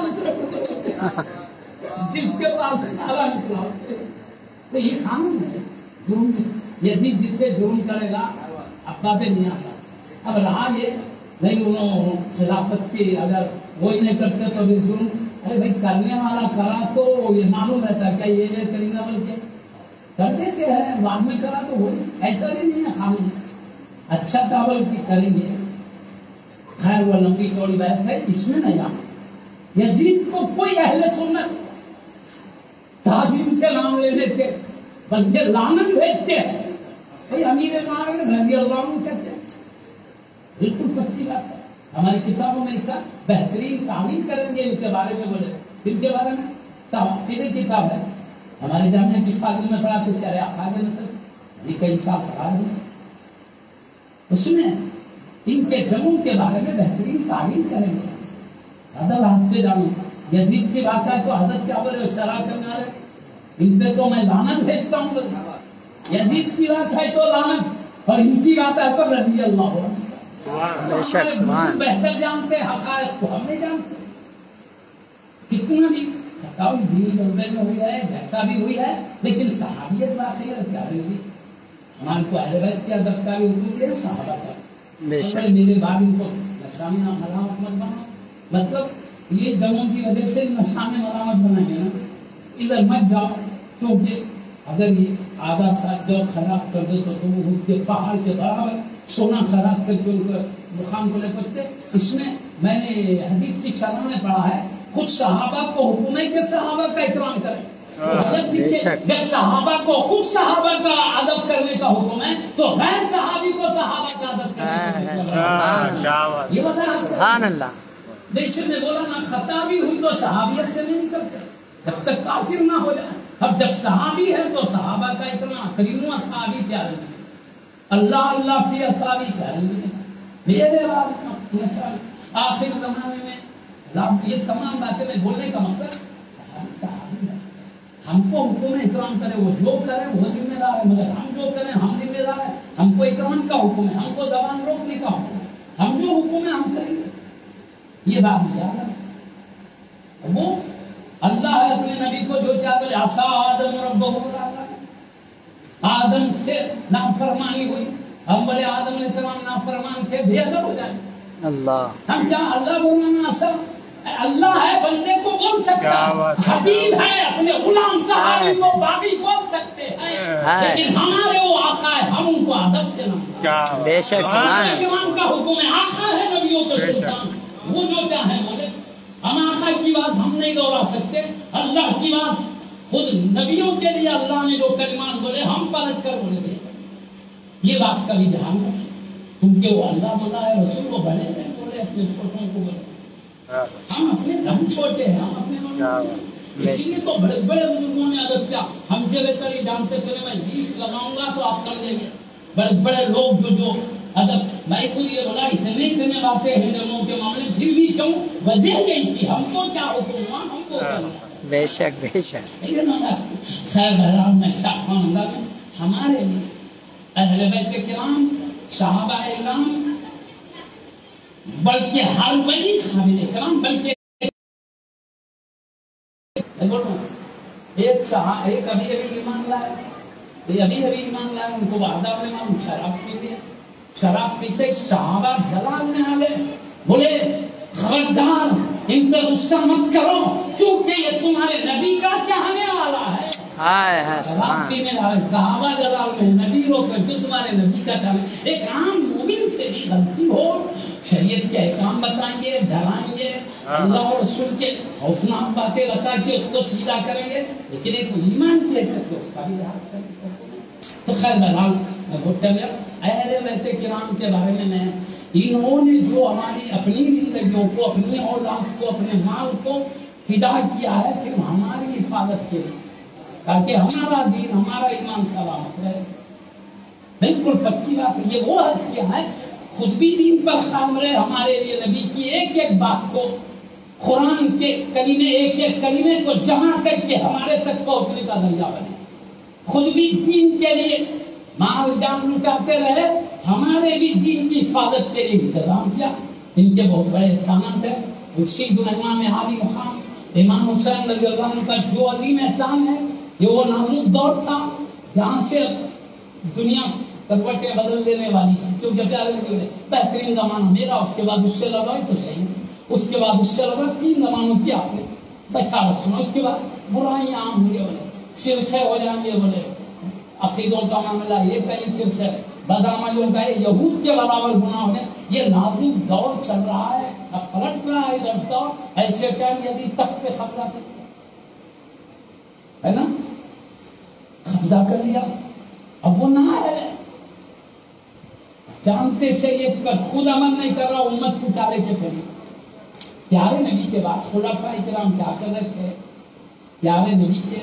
جن کے پاس سارا نکلا. تو یہ قانون ہے. جرم یزید جتنے جرم کرے گا ابا پہ نہیں آتا. اب رہا یہ نہیں انہوں خلافت کی, اگر وہی نہیں کرتے تو بھی جرم. ارے بھائی کرنے والا کرا تو یہ معلوم رہتا ہے کیا یہ کریں گا, بلکہ کرتے کیا ہے بعد میں کرا تو وہی. ایسا بھی نہیں ہے خامی اچھا تھا بلکہ کریں گے. خیر وہ لمبی چوڑی بحث ہے, اس میں نہیں آنا. یزید کو کوئی اہل سنت تعظیم سے نام لے لیتے بلکہ لعنت بھیجتے ہیں. بھائی امیر معاویہ رضی اللہ عنہ کہتے ہیں, بالکل سچی بات ہے. ہماری کتابوں میں اس کا بہترین تعمیل کریں گے ان کے بارے میں. بولے ان کے بارے میں عقیدے کی کتاب ہے ہمارے جامعہ کی فاضل میں پڑھا تو شرع اقاعد نسل یہ کئی سال پڑھا ہے. اس میں ان کے جموں کے بارے میں بہترین تعمیل کریں گے. ادب ہاتھ سے جانو. یزید کی بات ہے تو حضرت کیا بولے شرع کرنے والے ان پہ تو میں لعنت بھیجتا ہوں. یزید کی بات ہے تو لعنت, اور ان کی بات ہے تو رضی اللہ عنہ. بہتر جانتے حقائق کو ہم نہیں جانتے. کتنا بھی تھکاوی دینی دولے میں ہوئی ہے, جیسا بھی ہوئی ہے, لیکن صحابیت واقعی ہے کیا ہوئی. ہمارے کو اہل بیت کی ادب کا بھی حکم دیا صحابہ کا. میرے بعد ان کو نشہ میں ملامت مت بناؤ. مطلب یہ دموں کی وجہ سے نشہ میں ملامت بنائیں گے نا, ادھر مت جاؤ. کیونکہ اگر یہ آدھا سال جو خراب کر دو تو تم ان کے پہاڑ کے برابر سونا خراب کر کے ان کو مقام کو لے کرتے. اس میں نے حدیث کی شرح میں پڑھا ہے خود صحابہ کو حکم ہے کہ صحابہ کا اکرام کریں. جب صحابہ کو خود صحابہ کا ادب کرنے کا حکم ہے تو غیر صحابی کو صحابہ کا ادب کرنے کا. یہ بتا سبحان اللہ. دیکھیں میں بولا نا خطا بھی ہوئی تو صحابیت سے نہیں نکلتے جب تک کافر نہ ہو جائے. اب جب صحابی ہے تو صحابہ کا اکرام کریم. صحابی کیا ہے اللہ اللہ فی اصحابی کیا ہے میرے آخر زمانے میں یہ تمام باتیں میں بولنے کا مقصد صحابی ہے. ہم کو حکم اکرام کرے, وہ جو کرے وہ ذمہ دار ہے, مگر ہم جو کریں ہم ذمہ دار ہیں. ہم کو اکرام کا حکم ہے, ہم کو زبان روکنے کا حکم ہے, ہم جو حکم ہے ہم کریں گے. یہ بات یاد ہے، وہ اللہ ہے اپنے نبی کو جو چاہے عصا آدم ربہ، آدم سے نافرمانی ہوئی، ہم بڑے آدم علیہ السلام نافرمان تھے، بے ادب ہو جائیں اللہ ہم کیا اللہ بولنا اصل اللہ ہے، بندے کو بول سکتا ہے، حبیب ہے، اپنے غلام صحابی کو باغی بول سکتے ہیں، لیکن ہمارے وہ آقا ہے، ہم ان کو ادب سے نہ بے شک امام کا حکم ہے، آقا ہے نبیوں کا سلطان، وہ جو چاہیں بولے، ہم آقا کی بات ہم نہیں دوہرا سکتے، اللہ کی بات خود نبیوں کے لیے اللہ نے جو کلمات بولے ہم پلٹ کر بولے دے، یہ بات کا بھی دھیان رکھیں، کیونکہ وہ اللہ بولا ہے، رسول کو بڑے ہیں بولے، اپنے چھوٹوں کو بولے، ہم اپنے ہم چھوٹے ہیں، ہم اپنے اس لیے تو بڑے بڑے بزرگوں نے ادب کیا، ہم سے بہتر یہ جانتے تھے، میں بیس لگاؤں گا تو آپ سمجھیں گے، بڑے بڑے لوگ جو ادب، میں کو یہ بولا اتنے باتیں ہیں دونوں کے معاملے، پھر بھی کیوں وجہ یہی تھی، ہم کو کیا حکم ہوا، ہم کو کیا ہوا، بے شک بے شک خیر بہرحال میں شاہفان اللہ میں ہمارے لیے اہل بیت کرام صحابہ کرام بلکہ ہر ولی قابل کرام، بلکہ ایک ابھی ایمان لائے، ابھی ایمان لائے، ان کو وعدہ میں معلوم شراب پی لیا، شراب پیتے صحابہ جلال میں آلے بولے خبردار ان پہ غصہ مت کرو کیونکہ یہ تمہارے نبی کا چاہنے والا ہے، شراب پینے والے صحابہ جلال میں نبی رو کر جو تمہارے نبی کا چاہنے، ایک عام مومن سے بھی غلطی ہو شریعت کے احکام بتائیں گے، ڈرائیں گے، اللہ اور رسول کے خوفناک باتیں بتا کے اس کو سیدھا کریں گے، لیکن ایک ایمان کی حقیقت اس کا بھی لحاظ کریں گے۔ تو خیر بہرحال میں بولتا ہوں اہل بیت کرام کے بارے میں انہوں نے جو ہماری اپنی زندگیوں کو، اپنی اولاد کو، اپنے مال کو فدا کیا ہے صرف ہماری حفاظت کے لیے، تاکہ ہمارا دین، ہمارا ایمان سلامت رہے، بالکل پکی بات ہے، یہ وہ ہستیاں ہیں خود بھی دین پر خام رہے، ہمارے لیے نبی کی ایک ایک بات کو، قرآن کے کلمے، ایک ایک کلمے کو جمع کر کے ہمارے تک پہنچنے کا ذریعہ بنے، خود بھی دین کے لیے مال جان لٹاتے رہے، ہمارے بھی دین کی حفاظت کے لیے انتظام کیا، ان کے بہت بڑے احسانات ہیں۔ رشید الامام عالی مقام امام حسین رضی اللہ عنہ کا جو عظیم احسان ہے، یہ وہ نازک دور تھا جہاں سے دنیا کروٹیں بدل دینے والی تھی، کیونکہ پیارے نبی نے بہترین زمانہ میرا، اس کے بعد اس سے لگائی تو صحیح، اس کے بعد اس سے لگا، 3 زمانوں کی آپ نے بشارت سنا، اس کے بعد برائیاں عام ہوئے بولے، شرکیں ہو جائیں گے بولے، عقیدوں کا معاملہ یہ کہیں صرف ہے، بدعملیوں کا ہے، یہود کے برابر گناہ ہونے، یہ نازک دور چل رہا ہے، اب پلٹ رہا ہے ادھر دور، ایسے ٹائم یدی تخت پہ قبضہ کر ہے نا، قبضہ کر لیا، اب وہ نہ ہے، جانتے سے یہ خود عمل نہیں کر رہا، امت کو چارے کے پھر پیارے نبی کے بعد خلفائے کرام کیا کر رہے تھے، پیارے نبی کے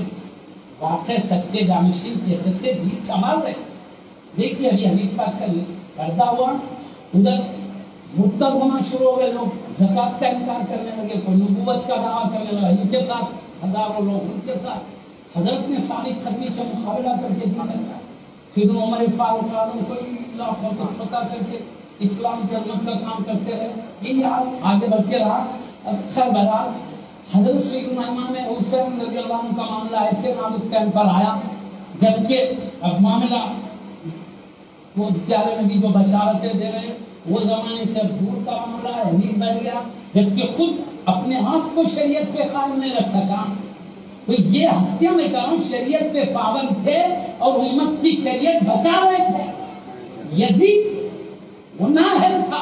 واقع سچے جانشین کے سچے دین سنبھال رہے تھے۔ دیکھیے ابھی حدیث پاک کا پردہ ہوا، ادھر مرتد ہونا شروع ہو گئے، لوگ زکوٰۃ کا انکار کرنے لگے، کوئی نبوت کا دعویٰ کرنے لگا، ان کے ساتھ ہزاروں لوگ، ان کے ساتھ حضرت نے صادق ختمی سے مقابلہ کر کے دین رکھا، پھر عمر فاروق اعظم کو فتح کر کے اسلام کی عظمت کا کام کرتے رہے، یہ حال آگے بڑھتے رہا۔ خیر بہرحال حضرت سیدنا امام حسین رضی اللہ عنہ کا معاملہ ایسے نازک ٹائم پر آیا جبکہ اب معاملہ وہ پیارے نبی کو بشارتیں دے رہے ہیں، وہ زمانے سے اب دور کا معاملہ ہے، نیند بیٹھ گیا، جبکہ خود اپنے آپ کو شریعت پہ قائم نہیں رکھ سکا، تو یہ ہستیاں میں کہا ہوں شریعت پہ پابند تھے اور امت کی شریعت بتا رہے تھے، یزید وہ نااہل تھا،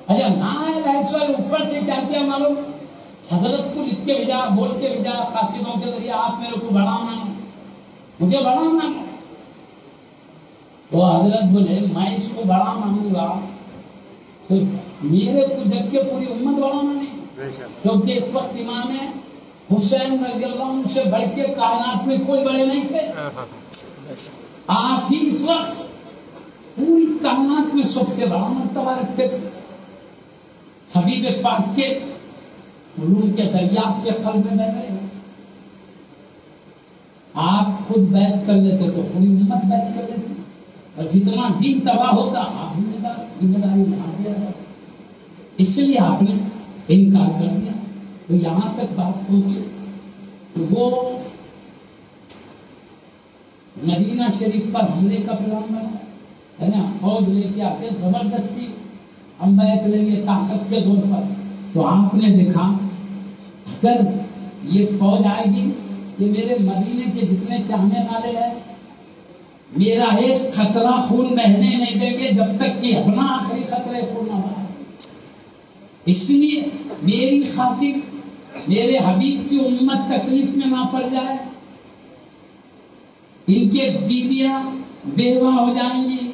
اچھا نااہل ایسا اوپر سے کیا کیا معلوم، حضرت کو لکھ کے بھیجا، بول کے بھیجا قاصدوں کے ذریعے، آپ میرے کو بڑا مانو، مجھے بڑا مانو، تو حضرت بولے میں اس کو بڑا مانوں گا تو میرے کو دیکھ کے پوری امت بڑا مانے، کیونکہ اس وقت امام حسین رضی اللہ عنہ سے بڑھ کے کائنات میں کوئی بڑے نہیں تھے، آپ ہی اس وقت پوری کائنات میں سب سے بڑا مرتبہ رکھتے تھے، حبیب پاک کے علوم کے دریافت کے قلب میں بہ گئے، آپ خود بیعت کر لیتے تو پوری امت بیعت کر لیتی، اور جتنا دین تباہ ہوتا آپ ذمہ داری اٹھا دیا، اس لیے آپ نے انکار کر دیا. تو یہاں تک بات پہنچی تو وہ مدینہ شریف پر حملے کا پلان بنا ہے نا, فوج لے کے آتے زبردستی ہم بیعت لیں گے طاقت کے زور پر. تو آپ نے دیکھا اگر یہ فوج آئے گی کہ میرے مدینے کے جتنے چاہنے والے ہیں میرا ایک خطرہ خون بہنے نہیں دیں گے جب تک کہ اپنا آخری خطرے خون نہ بہائے. اس لیے میری خاطر میرے حبیب کی امت تکلیف میں نہ پڑ جائے, ان کے بیویاں بیوہ ہو جائیں گی,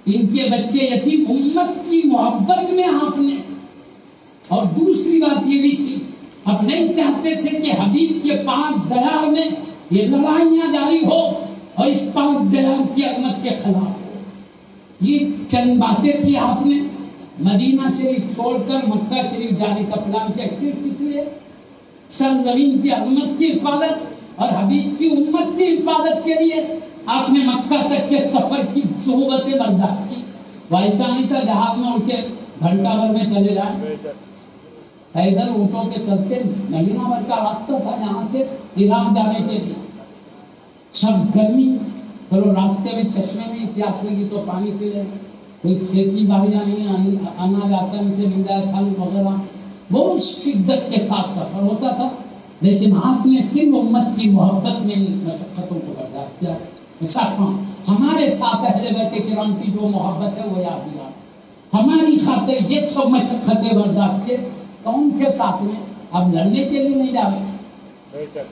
ان کے بچے یتیم, امت کی محبت میں آپ نے. اور دوسری بات یہ بھی تھی اب نہیں چاہتے تھے کہ حبیب کے پاک دیار میں یہ لڑائیاں جاری ہو اور اس پاک دیار کی عظمت کے خلاف ہو. یہ چند باتیں تھی آپ نے مدینہ شریف چھوڑ کر مکہ شریف جانے کا پلان کیا. کس لیے؟ سرزمین کی عظمت کی حفاظت اور حبیب کی امت کی حفاظت کے لیے آپ نے مکہ تک کے سفر کی صحبتیں برداشت کی. ویسا نہیں تھا جہاز میں اٹھ کے گھنٹہ بھر میں چلے جائیں, پیدل اونٹوں کے چلتے مہینہ بھر کا راستہ تھا یہاں سے عراق جانے کے لیے. سب گرمی, چلو راستے میں چشمے میں پیاس لگی تو پانی پی لیں, کوئی کھیتی باڑیاں نہیں, اناج آسانی سے مل جائے پھل وغیرہ, بہت شدت کے ساتھ سفر ہوتا تھا. لیکن آپ نے صرف امت کی محبت میں مشقتوں کو برداشت کیا. ہمارے ساتھ اہل بیت کرام کی جو محبت ہے وہ یاد دیا, ہماری خاطر یہ سب مشقتیں برداشت کے کون کے ساتھ میں اب لڑنے کے لیے نہیں جا رہے.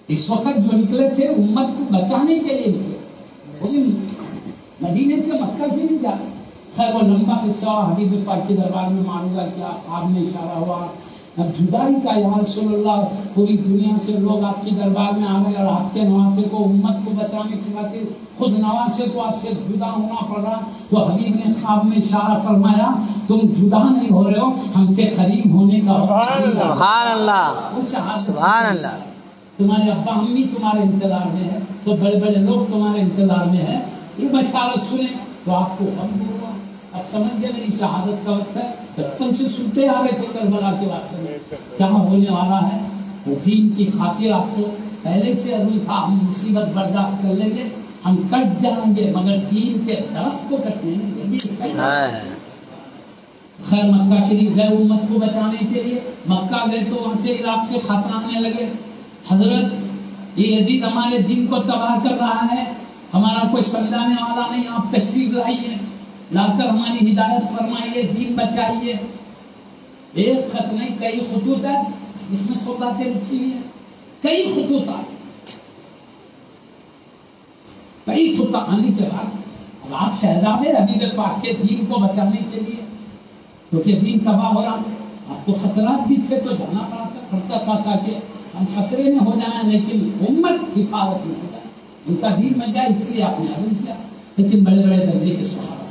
اس وقت جو نکلے تھے امت کو بچانے کے لیے نکلے, مدینے سے مکہ سے نہیں جا رہے. خیر وہ لمبا قصہ حبیب پاک کے دربار میں معلوم ہے کیا آپ میں اشارہ ہوا اب جدائی کا. یا رسول اللہ پوری دنیا سے لوگ آپ کی دربار میں آ گئے اور آپ کے نواسے کو امت کو بچانے کی خاطر خود نواسے کو آپ سے جدا ہونا پڑ رہا. تو حبیب نے خواب میں اشارہ فرمایا تم جدا نہیں ہو رہے ہو, ہم سے قریب ہونے کا وقت. سبحان اللہ, سبحان اللہ. تمہارے ابا امی تمہارے انتظار میں ہے, تو بڑے بڑے لوگ تمہارے انتظار میں ہے. یہ بشارت سنیں تو آپ کو غم بھی ہوا. اب سمجھ گئے میری شہادت کا وقت ہے. بچپن سے سنتے آ رہے تھے کربلا کے واقعے میں کیا ہونے والا ہے. دین کی خاطر آپ کو پہلے سے عزم تھا ہم مصیبت برداشت کر لیں گے, ہم کٹ جائیں گے مگر دین کے درست کو کٹنے نہیں دیں گے. خیر مکہ شریف گئے امت کو بچانے کے لیے. مکہ گئے تو وہاں سے عراق سے خطرہ آنے لگے. حضرت یہ یزید ہمارے دین کو تباہ کر رہا ہے, ہمارا کوئی سمجھانے والا نہیں, آپ تشریف لائیے, لا کر ہماری ہدایت فرمائیے, دین بچائیے. ایک خط نہیں کئی خطوط ہے جس میں سو باتیں لکھی ہوئی ہیں, کئی خطوط کئی خط آنے کے بعد اب آپ شہزادے حبیب پاک کے دین کو بچانے کے لیے, کیونکہ دین تباہ ہو رہا, آپ کو خطرات بھی تھے تو جانا پڑتا تھا تاکہ ہم خطرے میں ہو جائیں لیکن امت حفاظت میں ہو جائے, ان کا دین بن جائے, اس لیے آپ نے عزم کیا. لیکن بڑے بڑے درجے کے صحابہ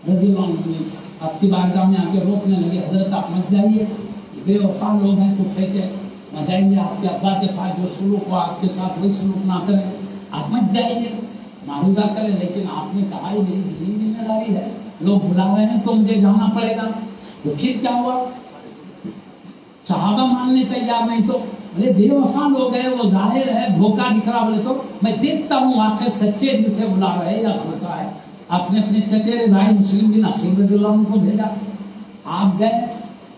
رضی اللہ عنہ آپ کی بارگاہ میں آ کے روکنے لگے, حضرت آپ مت جائیے, بے وفا لوگ ہیں کفے کے, نہ جائیں گے آپ کے ابا کے ساتھ جو سلوک ہو آپ کے ساتھ وہی سلوک نہ کریں, آپ مت جائیے, معاوضہ کریں. لیکن آپ نے کہا یہ میری دینی ذمہ داری ہے, لوگ بلا رہے ہیں تو مجھے جانا پڑے گا. تو پھر کیا ہوا, صحابہ ماننے تیار نہیں, تو بولے بے وفا لوگ ہیں, وہ ظاہر ہے دھوکہ دکھ رہا, بولے تو میں دیکھتا ہوں واقع سچے دل سے بلا رہے یا دھوکہ ہے. آپ نے اپنے چچیرے بھائی مسلم بن عقیل رضی اللہ عنہ کو بھیجا, آپ گئے.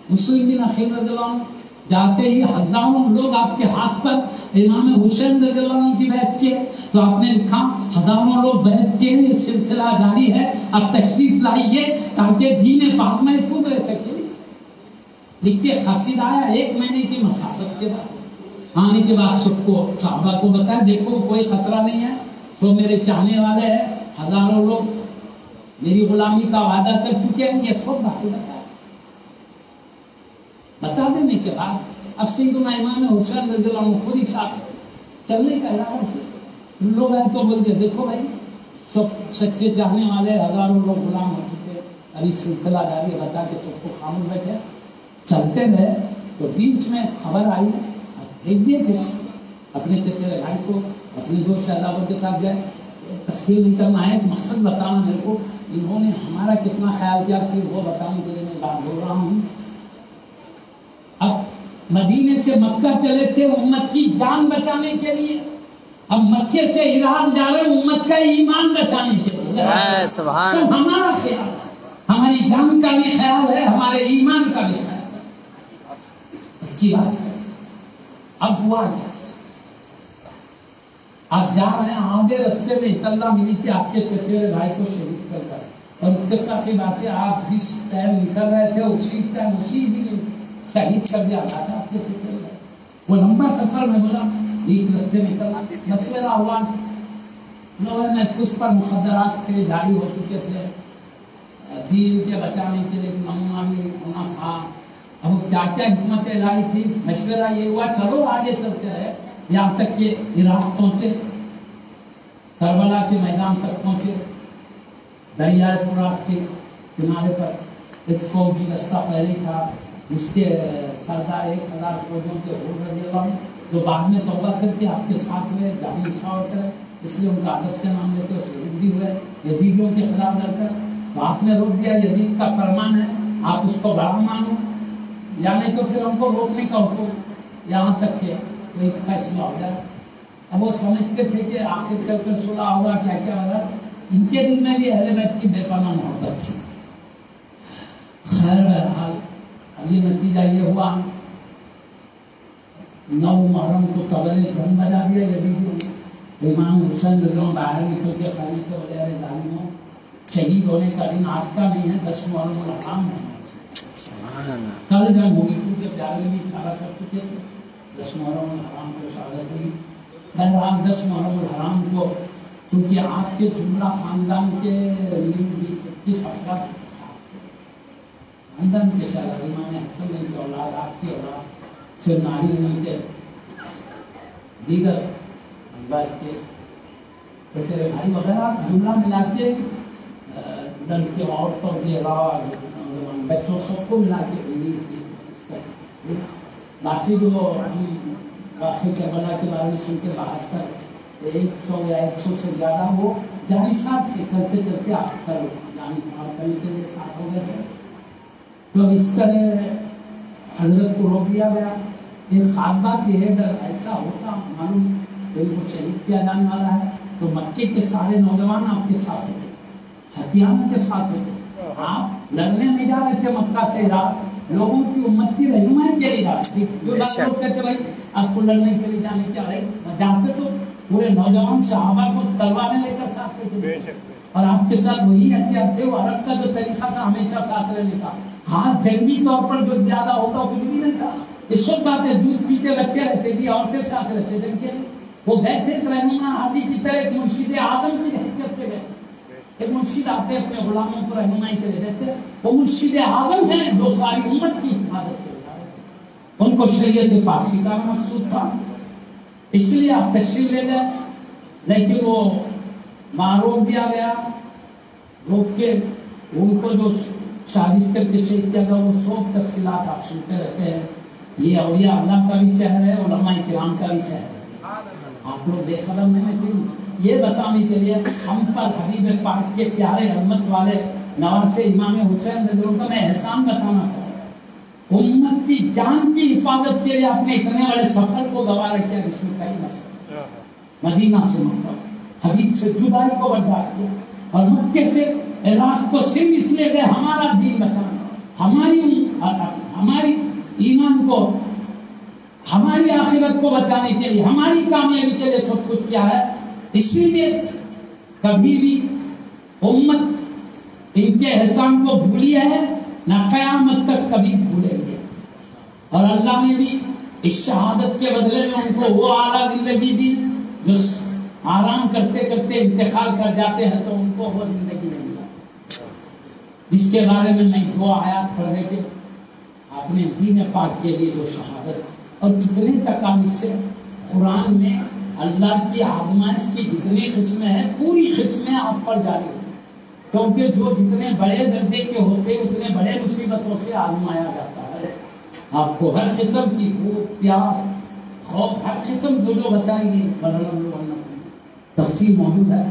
مسلم بن عقیل رضی اللہ عنہ جاتے ہی ہزاروں لوگ آپ کے ہاتھ پر امام حسین رضی اللہ عنہ کی بیعت کیے. تو آپ نے لکھا ہزاروں لوگ بیعت کیے, یہ سلسلہ جاری ہے, اب تشریف لائیے تاکہ دین پاک محفوظ رہ سکے. لکھ کے قصید آیا 1 مہینے کی مسافت کے بعد. آنے کے بعد سب کو صحابہ کو بتایا دیکھو کوئی خطرہ نہیں ہے, تو میرے چاہنے والے ہیں ہزاروں لوگ میری غلامی کا وعدہ کر چکے ہیں, یہ سب باتیں بتا دینے کے بعد اب سیدنا امام حسین رضی اللہ عنہ خود ہی ساتھ چلنے کا ارادہ کیا. لوگ ہیں تو بولتے دیکھو بھائی سب سچے چاہنے والے ہزاروں لوگ غلام ہو چکے, ابھی سلسلہ جاری ہے, بتا کے سب کو خاموش بیٹھے. چلتے رہے تو بیچ میں خبر آئی, دیکھ دیے تھے اپنے چچیرے بھائی کو اپنے 2 شہزادوں کے ساتھ گئے. تفصیل نہیں کرنا ہے, ایک مقصد بتانا میرے کو, انہوں نے ہمارا کتنا خیال کیا صرف وہ بتانے کے لیے میں بات بول رہا ہوں. مدینے سے مکہ چلے تھے امت کی جان بچانے کے لیے، اب مکے سے عراق جا رہے امت کا ایمان بچانے کے لیے۔ سبحان سب ہمارا خیال ہے، ہماری جان کا بھی خیال ہے، ہمارے ایمان کا بھی خیال ہے۔ اچھی بات ہے۔ اب ہوا کیا، آپ جا رہے ہیں، آگے رستے میں اطلاع ملی کہ آپ کے چچیرے بھائی کو شہید کر کر، اور اتفاق کی بات ہے آپ جس ٹائم نکل رہے تھے اسی ٹائم اسی دن شہید کر دیا تھا آپ کے چچیرے بھائی۔ وہ لمبا سفر میں بولا ایک رستے میں اطلاع مشورہ ہوا، لوگوں میں محفوظ پر مخدرات تھے جاری ہو چکے تھے، دین کے بچانے کے لیے نمونہ بھی ہونا تھا۔ اب کیا کیا حکمتیں لائی تھی، مشورہ یہ ہوا چلو آگے چلتے رہے، یہاں تک کہ عراق پہنچے، کربلا کے میدان تک پہنچے، دریائے فرات کے کنارے پر ایک فوجی دستہ پہلے تھا، جس کے سردار 1000 فوجوں کے حور رضی اللہ عنہ، جو بعد میں توبہ کر کے آپ کے ساتھ ہوئے، گاڑی چھاڑ کر، اس لیے ان کا ادب سے نام لیتے ہوئے شہید بھی ہوئے یزیدیوں کے خلاف لڑ کر۔ تو آپ نے روک دیا، یزید کا فرمان ہے آپ اس کو بڑا مانو، یعنی تو پھر ہم کو روکنے کا حکم، یہاں تک کہ کوئی فیصلہ ہو جائے۔ اب وہ سمجھتے تھے کہ آخر چل کر صلح ہوگا، کیا کیا ہوگا، ان کے دل میں بھی اہل بیت کی بے پناہ محبت تھی۔ خیر بہرحال اب یہ نتیجہ یہ ہوا، 9 محرم کو طبلے دھن بجا دیا یزیدیوں نے، امام حسین رضی اللہ عنہ باہر نکل کے خیمے سے بولے ارے ظالموں، شہید ہونے کا دن آج کا نہیں ہے، 10 محرم الحرام ہے، کل جنگ ہوئی تھی جب جاوید بھی اشارہ کر چکے تھے، 10 محرم الحرام کو شہادت ہوئی۔ بہرحال 10 محرم الحرام کو کیونکہ آپ کے جملہ خاندان کے 21 افراد خاندان کے شہر امام حسن کی اولاد، آپ کی اولاد سے ناری کے دیگر کے تیرے بھائی وغیرہ جملہ ملا کے لڑکے عورتوں کے علاوہ بچوں سب کو ملا کے باقی جو ہم باقی کربلا کے بارے میں سن کے 72 100 یا 100 سے زیادہ وہ جانی صاحب سے چلتے چلتے آپ کر جانی صاحب کرنے کے لیے ساتھ ہو گئے تھے۔ تو اس طرح حضرت کو روک دیا گیا۔ ایک خاص بات یہ ہے اگر ایسا ہوتا معلوم کوئی کو شہید کیا جانے والا ہے تو مکے کے سارے نوجوان آپ کے ساتھ ہوتے، ہتھیاروں کے ساتھ ہوتے، آپ لڑنے نہیں جا رہے تھے مکہ سے عراق، لوگوں کی امت کی رہنمائی کے لیے جا رہے تھے۔ جو لوگ کہتے بھائی آپ کو لڑنے کے لیے جانے کیا رہے، جانتے تو پورے نوجوان صحابہ کو تلواریں لے کر ساتھ لے کے، اور آپ کے ساتھ وہی ہتھیار تھے۔ وہ عرب کا جو طریقہ تھا ہمیشہ ساتھ رہنے کا، ہاں جنگی طور پر جو زیادہ ہوتا وہ کچھ بھی نہیں تھا، اس وقت بات ہے دودھ پیتے بچے رہتے تھے، عورتیں ساتھ رہتے تھے، وہ گئے تھے رہنما ہادی کی طرح ایک مرشد اعظم کی حیثیت سے گئے، ایک مرشد آتے اپنے غلاموں کو رہنمائی کے لیے، جیسے وہ مرشد اعظم ہیں جو ساری امت کی حفاظت کے لیے، ان کو شریعت پاک سکھانا مقصود تھا، اس لیے آپ تشریف لے گئے، لیکن وہ وہاں روک دیا گیا، روک کے ان کو جو سازش کر کے شہید کیا گیا وہ سب تفصیلات آپ سنتے رہتے ہیں۔ یہ اولیاء اللہ کا بھی شہر ہے، علماء کرام کا بھی شہر ہے، آپ لوگ بے خبر نہیں تھے۔ یہ بتانے کے لیے ہم پر حبیب پاک کے پیارے رحمت والے نواسے امام حسین رضی اللہ عنہ کا میں احسان بتانا چاہتا ہوں، امت کی جان کی حفاظت کے لیے آپ نے اتنے بڑے سفر کو گوارا کیا جس میں کئی مقصد، مدینہ سے مکہ، حبیب سے جدائی کو برداشت کیا، اور مکے سے عراق کو صرف اس لیے کہ ہمارا دین بچانا، ہماری ایمان کو، ہماری آخرت کو بچانے کے لیے، ہماری کامیابی کے لیے سب کچھ کیا ہے۔ اسی لیے کبھی بھی امت ان کے احسان کو بھولی ہے نہ قیامت تک کبھی بھولیں گے، اور اللہ نے بھی اس شہادت کے بدلے میں ان کو وہ اعلیٰ زندگی دی جو آرام کرتے کرتے انتقال کر جاتے ہیں تو ان کو وہ زندگی نہیں ملا، جس کے بارے میں میں 2 آیات پڑھنے کے اپنے دین پاک کے لیے جو شہادت، اور کتنے تکالیف سے قرآن میں اللہ کی آزمائش کی جتنی قسمیں ہیں پوری قسمیں آپ پر جاری ہیں، کیونکہ جو جتنے بڑے درجے کے ہوتے اتنے بڑے مصیبتوں سے آزمایا جاتا ہے۔ آپ کو ہر قسم کی بھوک پیاس خوف ہر قسم جو بتائیں گے تفصیل موجود ہے۔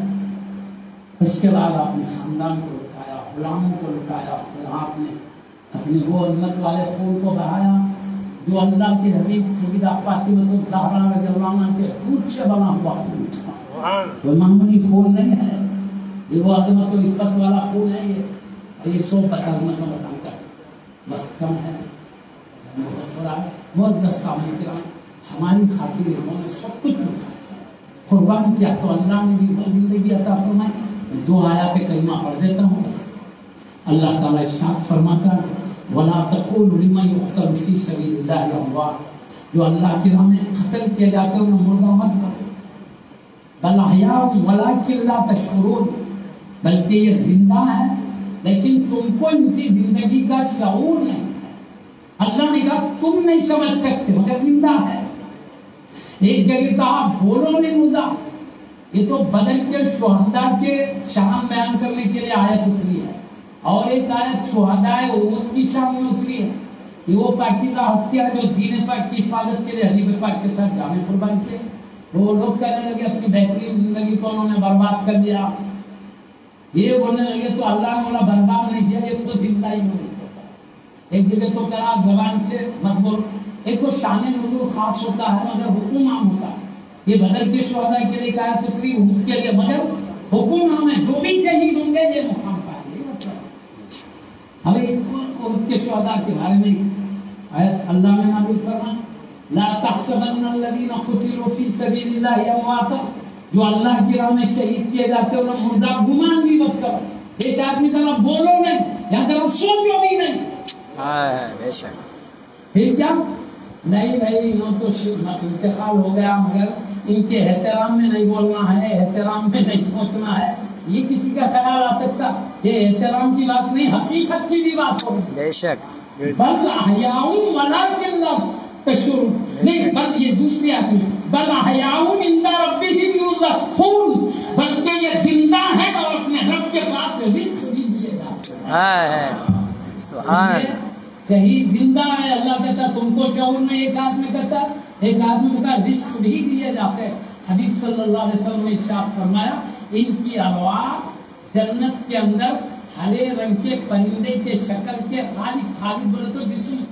اس کے بعد آپ نے خاندان کو لٹایا، غلاموں کو لٹایا، پھر آپ نے اپنے وہ عظمت والے خون کو بہایا جو اللہ کے حبیب سیدہ فاطمہ الزہرا رضی اللہ عنہ کے دودھ سے بنا ہوا خون تھا. وہ معمولی خون نہیں ہے، یہ وہ عظمت و عزت والا خون ہے. یہ سو بتانا کر وقت کم ہے، بہت ہو رہا ہے. معزز سامعین کرام، ہماری خاطر انہوں نے سب کچھ قربان کیا، تو اللہ نے بھی وہ زندگی عطا فرمائی. 2 آیات کریمہ پڑھ دیتا ہوں بس. اللہ تعالیٰ ارشاد فرماتا ہے وَلَا تَقُولُوا لِمَنْ يُقْتَلُ فِي سَبِيلِ اللَّهِ أَمْوَاتٌ، جو اللہ کی راہ میں قتل کیے جاتے ہیں انہیں مردہ مت کرو. بل احیاء وَلَٰكِن لَا تَشْعُرُونَ، بلکہ یہ زندہ ہے لیکن تم کو ان کی زندگی کا شعور نہیں ہے. اللہ نے کہا تم نہیں سمجھ سکتے مگر زندہ ہے. ایک جگہ کہا بولو نہیں مردہ. یہ تو بدر کے شہداء کے شان بیان کرنے کے لیے آیت اتری ہے، اور ایک آیت شہداء احد کی شان میں اتری ہے. یہ وہ پاکیزہ ہستیاں جو دین پاک کی حفاظت کے لیے حنیف پاک کے ساتھ جامیں قربان کیے. وہ لوگ کہنے لگے اپنی بہترین زندگی کو انہوں نے برباد کر دیا. یہ بولنے لگے تو اللہ نے بولا برباد نہیں کیا، یہ تو زندہ ہی نہیں ہوتا. ایک جگہ تو کہا زبان سے مت بول. ایک تو شان نزول خاص ہوتا ہے مگر حکم عام ہوتا ہے. یہ بدر کے شہداء کے لیے کہا تو اتری احد کے لیے مگر حکم عام ہے. جو بھی شہید ہوں گے یہ مقام پائیں گے. ابھی احد کے شہداء کے بارے میں آیت اللہ نے نازل فرمایا لا تحسبن الذين قتلوا في سبيل الله امواتا، جو اللہ کی راہ میں شہید کیے جاتے ہیں انہیں مردہ گمان بھی مت کرو. ایک آدمی طرف بولو نہیں یا طرف سوچو بھی نہیں. بے شک. پھر کیا نہیں بھائی یہ تو انتقال ہو گیا مگر ان کے احترام میں نہیں بولنا ہے، احترام میں نہیں سوچنا ہے. یہ کسی کا خیال آ سکتا؟ یہ احترام کی بات نہیں، حقیقت کی بھی بات ہو. بے شک. بل احیاء ولکن لا تشعرون، نہیں بل یہ دوسری آیت میں بل احیاء عند ربهم یرزقون، بلکہ یہ زندہ ہے اور اپنے رب کے پاس رزق بھی دیے گا. سبحان اللہ. شہید زندہ ہے، اللہ کہتا تم کو شعور نہیں. ایک آدمی کہتا رزق بھی دیے جاتے ہیں. حبیب صلی اللہ علیہ وسلم نے ارشاد فرمایا ان کی ارواح جنت کے اندر ہرے رنگ کے پرندے کے شکل کے خالد بولے تو جسم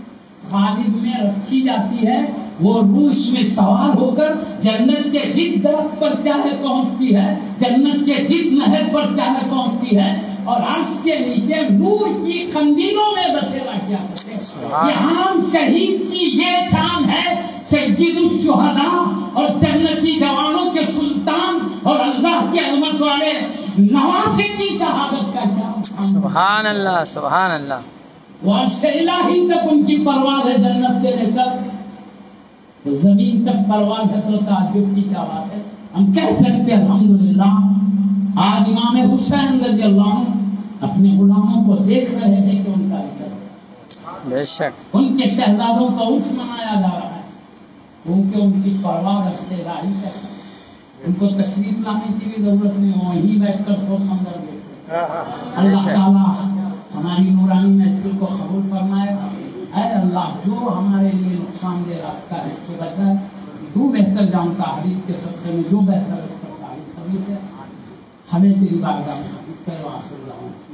خالد میں رکھی جاتی ہے. وہ روح اس میں سوار ہو کر جنت کے جس درخت پر چاہے پہنچتی ہے، جنت کے جس نہر پر چاہے پہنچتی ہے، اور عرش کے نیچے نور کی قندیلوں میں بسیرا کیا کرتے ہیں. یہ عام شہید کی یہ شان ہے. سید الشہداء اور جنتی جوانوں کے سلطان اور اللہ کے عظمت والے نواسے کی شہادت کا کیا. سبحان اللہ سبحان اللہ. وعرش الہی تک ان کی پرواز ہے، جنت سے لے کر زمین تک پرواز ہے. تو تعجب کی کیا بات ہے. ہم کہہ سکتے ہیں الحمدللہ. آج امام حسین رضی اللہ عنہ اپنے غلاموں کو دیکھ رہے ہیں کہ ان کا ذکر، بے شک ان کے شہزادوں کا عرس منایا جا رہا ہے، کیونکہ ان کی پرواز عرش الہی تک. ان کو تشریف لانے کی بھی ضرورت نہیں، وہیں بیٹھ کر سو منظر دیکھتے. اللہ تعالیٰ ہماری نورانی محفل کو قبول فرمائے. اے اللہ جو ہمارے لیے نقصان دہ راستہ ہے اس سے بچائے. تو بہتر جانتا حدیث کے سبقے میں جو بہتر اس پر تعریف ہے. ہمیں تیری بارگاہ میں حاضر کرے. واسطہ